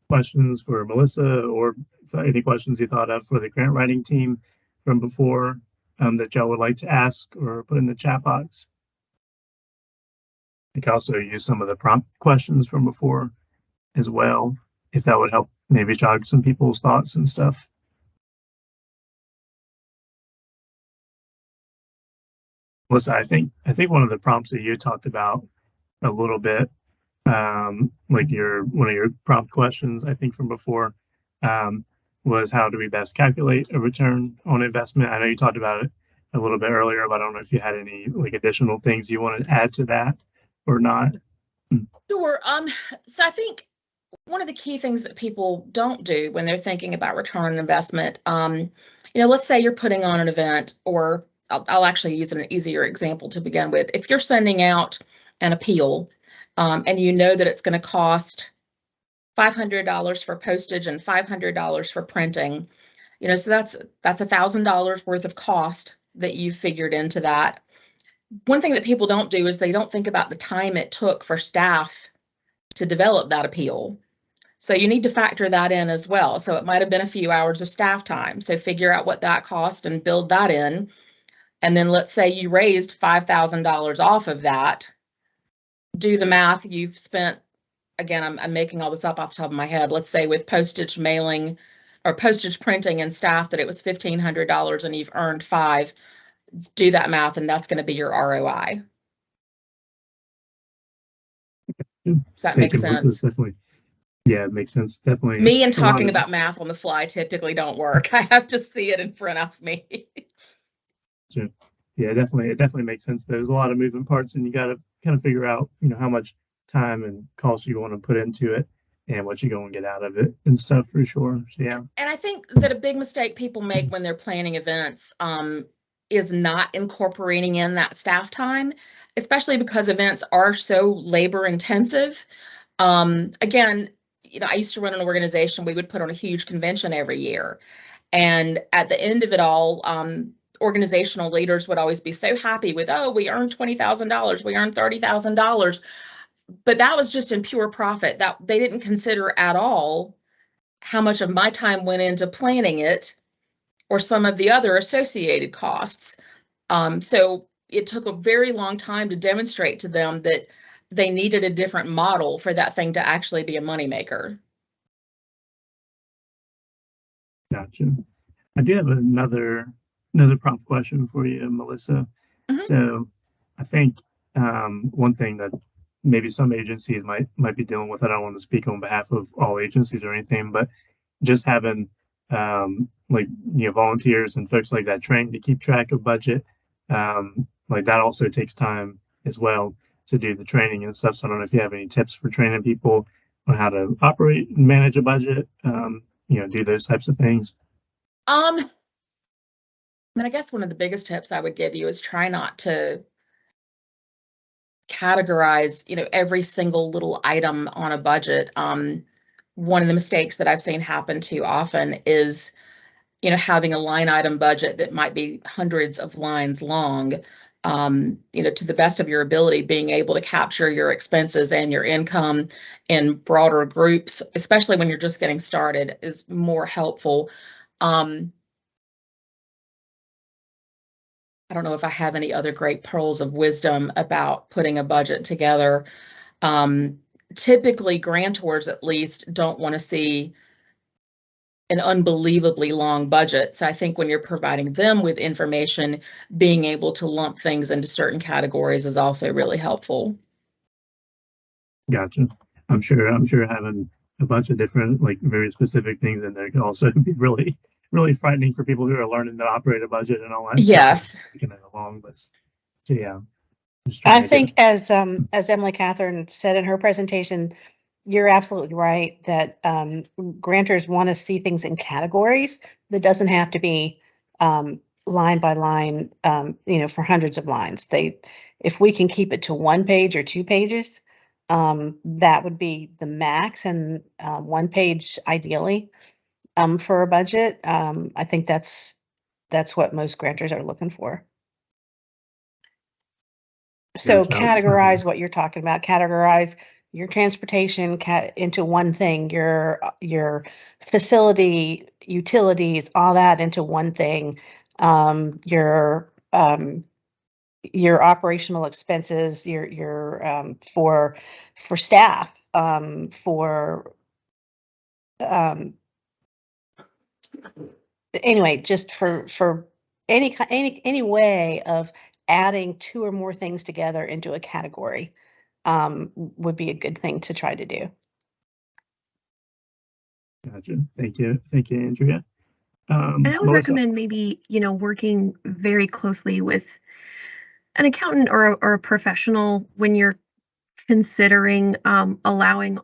questions for Melissa, or any questions you thought of for the grant writing team from before that y'all would like to ask or put in the chat box? I can also use some of the prompt questions from before as well, if that would help maybe jog some people's thoughts and stuff. Melissa, I think one of the prompts that you talked about a little bit, like one of your prompt questions, I think from before, was how do we best calculate a return on investment? I know you talked about it a little bit earlier, but I don't know if you had any like additional things you want to add to that or not. Sure. So I think one of the key things that people don't do when they're thinking about return on investment, let's say you're putting on an event, or I'll actually use an easier example to begin with. If you're sending out an appeal, and you know that it's going to cost $500 for postage and $500 for printing, so that's $1,000 worth of cost that you've figured into that. One thing that people don't do is they don't think about the time it took for staff to develop that appeal. So you need to factor that in as well. So it might have been a few hours of staff time. So figure out what that cost and build that in. And then let's say you raised $5,000 off of that. Do the math. You've spent, again, I'm making all this up off the top of my head. Let's say with postage mailing or postage printing and staff that it was $1,500 and you've earned $5. Do that math, and that's going to be your ROI. Does that make sense? Definitely. Yeah, it makes sense. Definitely. Me and talking about math on the fly typically don't work. I have to see it in front of me. Sure. Yeah, it definitely makes sense. There's a lot of moving parts, and you got to kind of figure out, how much time and cost you want to put into it and what you're going to get out of it and stuff for sure. So, yeah. And I think that a big mistake people make when they're planning events is not incorporating in that staff time, especially because events are so labor intensive. Again, I used to run an organization. We would put on a huge convention every year. And at the end of it all, organizational leaders would always be so happy with, oh, we earned $20,000, we earned $30,000. But that was just in pure profit. That they didn't consider at all how much of my time went into planning it, or some of the other associated costs. So it took a very long time to demonstrate to them that they needed a different model for that thing to actually be a moneymaker. Gotcha. I do have another prompt question for you, Melissa. Mm-hmm. So I think one thing that maybe some agencies might be dealing with, I don't want to speak on behalf of all agencies or anything, but just having volunteers and folks like that trained to keep track of budget, like that also takes time as well to do the training and stuff. So I don't know if you have any tips for training people on how to operate and manage a budget, do those types of things. I guess one of the biggest tips I would give you is try not to categorize, every single little item on a budget. One of the mistakes that I've seen happen too often is, having a line item budget that might be hundreds of lines long. To the best of your ability, being able to capture your expenses and your income in broader groups, especially when you're just getting started, is more helpful. I don't know if I have any other great pearls of wisdom about putting a budget together. Typically, grantors at least don't want to see an unbelievably long budget. So I think when you're providing them with information, being able to lump things into certain categories is also really helpful. Gotcha. I'm sure having a bunch of different, like, very specific things in there can also be really, really frightening for people who are learning to operate a budget and all that. Yes. Stuff. Along, but so yeah. I think as Emily Catherine said in her presentation, you're absolutely right that grantors want to see things in categories. That doesn't have to be line by line, for hundreds of lines. If we can keep it to 1 page or 2 pages, that would be the max, and 1 page ideally for a budget. I think that's what most grantors are looking for. So categorize what you're talking about. Categorize your transportation into one thing, your facility, utilities, all that into one thing. Your operational expenses, your for staff, anyway, just for any way of adding 2 or more things together into a category would be a good thing to try to do. Gotcha. Thank you, Andrea. And I would Melissa? recommend maybe, working very closely with an accountant or a professional when you're considering allowing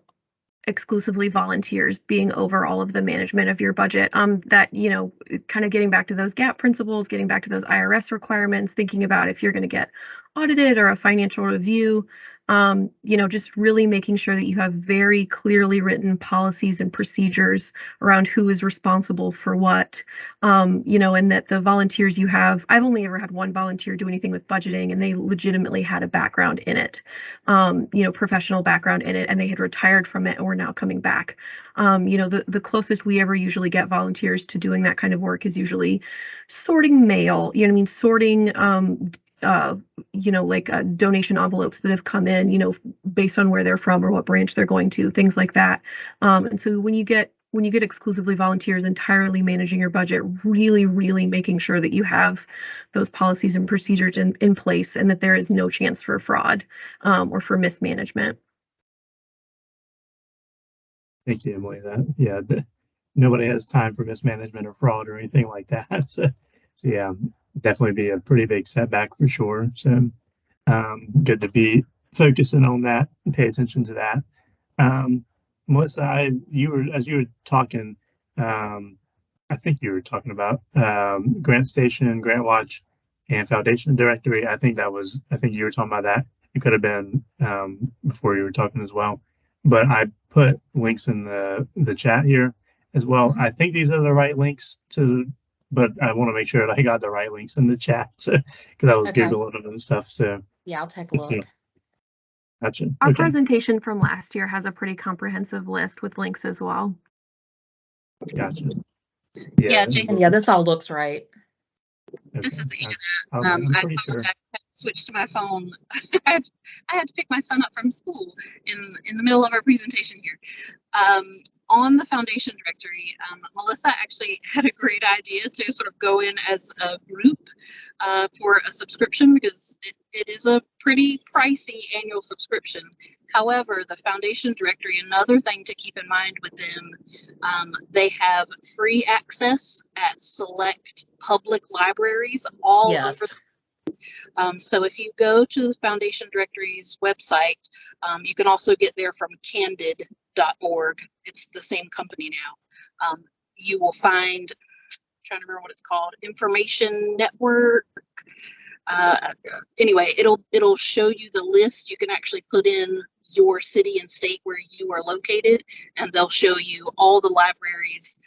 exclusively volunteers being over all of the management of your budget. That, kind of getting back to those GAP principles, getting back to those IRS requirements, thinking about if you're going to get audited or a financial review, just really making sure that you have very clearly written policies and procedures around who is responsible for what, and that the volunteers you have, I've only ever had one volunteer do anything with budgeting, and they legitimately had a background in it, professional background in it, and they had retired from it and were now coming back. The closest we ever usually get volunteers to doing that kind of work is usually sorting mail, sorting, donation envelopes that have come in, based on where they're from or what branch they're going to, things like that. And so when you get exclusively volunteers entirely managing your budget, really, really making sure that you have those policies and procedures in place, and that there is no chance for fraud or for mismanagement. Thank you, Emily. Nobody has time for mismanagement or fraud or anything like that. So yeah, definitely be a pretty big setback for sure. So good to be focusing on that and pay attention to that. Melissa, as you were talking, I think you were talking about Grant Station, Grant Watch, and Foundation Directory. I think you were talking about that. It could have been before you were talking as well. But I put links in the chat here as well. I think these are the right links but I want to make sure that I got the right links in the chat, because I was Googling them and stuff. So yeah, I'll take a look. Gotcha. Our presentation from last year has a pretty comprehensive list with links as well. Gotcha. Yeah, Jason. Yeah, this all looks right. Okay. This is Anna. I'm I pretty apologize. sure. I had to switch to my phone. I had to pick my son up from school in the middle of our presentation here. On the foundation directory, Melissa actually had a great idea to sort of go in as a group for a subscription, because it is a pretty pricey annual subscription. However, the foundation directory, another thing to keep in mind with them, they have free access at select public libraries all over. So if you go to the foundation directory's website, you can also get there from candid.org. It's the same company now. You will find, I'm trying to remember what it's called, Information Network. Anyway, it'll show you the list. You can actually put in your city and state where you are located, and they'll show you all the libraries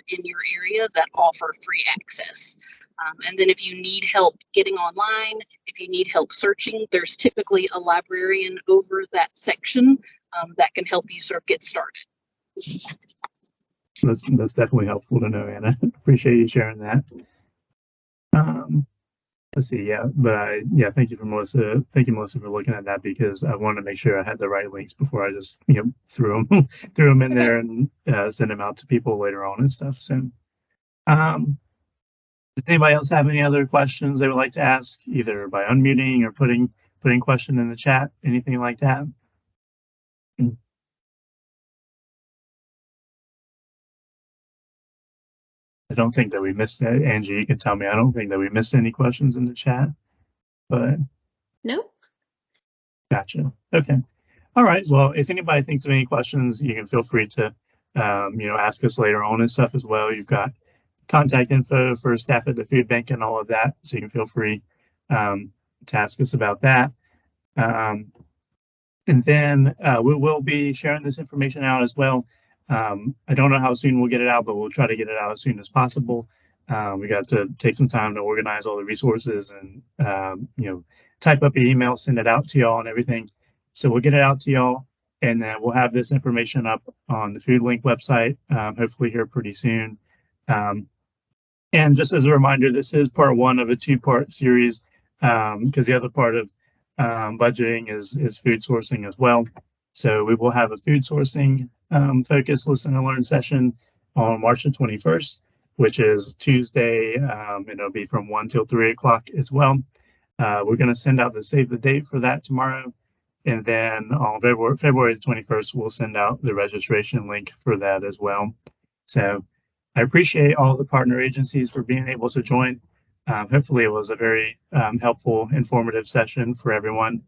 in your area that offer free access. And then if you need help getting online, if you need help searching, there's typically a librarian over that section that can help you sort of get started. That's definitely helpful to know, Anna. Appreciate you sharing that. Let's see, yeah, but yeah, thank you for Melissa. Thank you, Melissa, for looking at that because I wanted to make sure I had the right links before I just threw them in there and send them out to people later on and stuff. So, does anybody else have any other questions they would like to ask, either by unmuting or putting question in the chat, anything like that? I don't think that we missed it. Angie, you can tell me. I don't think that we missed any questions in the chat, but Nope. gotcha. Okay. All right. Well, if anybody thinks of any questions, you can feel free to, ask us later on and stuff as well. You've got contact info for staff at the food bank and all of that, so you can feel free to ask us about that. And then we will be sharing this information out as well. I don't know how soon we'll get it out, but we'll try to get it out as soon as possible. We got to take some time to organize all the resources and, type up an email, send it out to y'all and everything. So we'll get it out to y'all, and then we'll have this information up on the FoodLink website, hopefully here pretty soon. And just as a reminder, this is part one of a two-part series, because the other part of budgeting is food sourcing as well. So we will have a food sourcing focus listen and learn session on March the 21st, which is Tuesday, and it'll be from 1 till 3 o'clock as well. We're going to send out the save the date for that tomorrow. And then on February the 21st, we'll send out the registration link for that as well. So I appreciate all the partner agencies for being able to join. Hopefully it was a very helpful, informative session for everyone.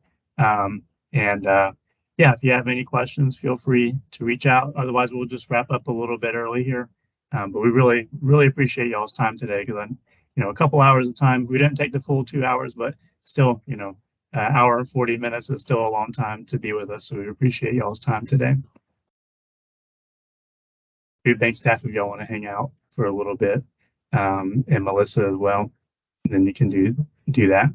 Yeah, if you have any questions, feel free to reach out. Otherwise, we'll just wrap up a little bit early here. But we really, really appreciate y'all's time today, because a couple hours of time. We didn't take the full 2 hours, but still, an hour and 40 minutes is still a long time to be with us. So we appreciate y'all's time today. Food bank staff, if y'all want to hang out for a little bit, and Melissa as well, then you can do that.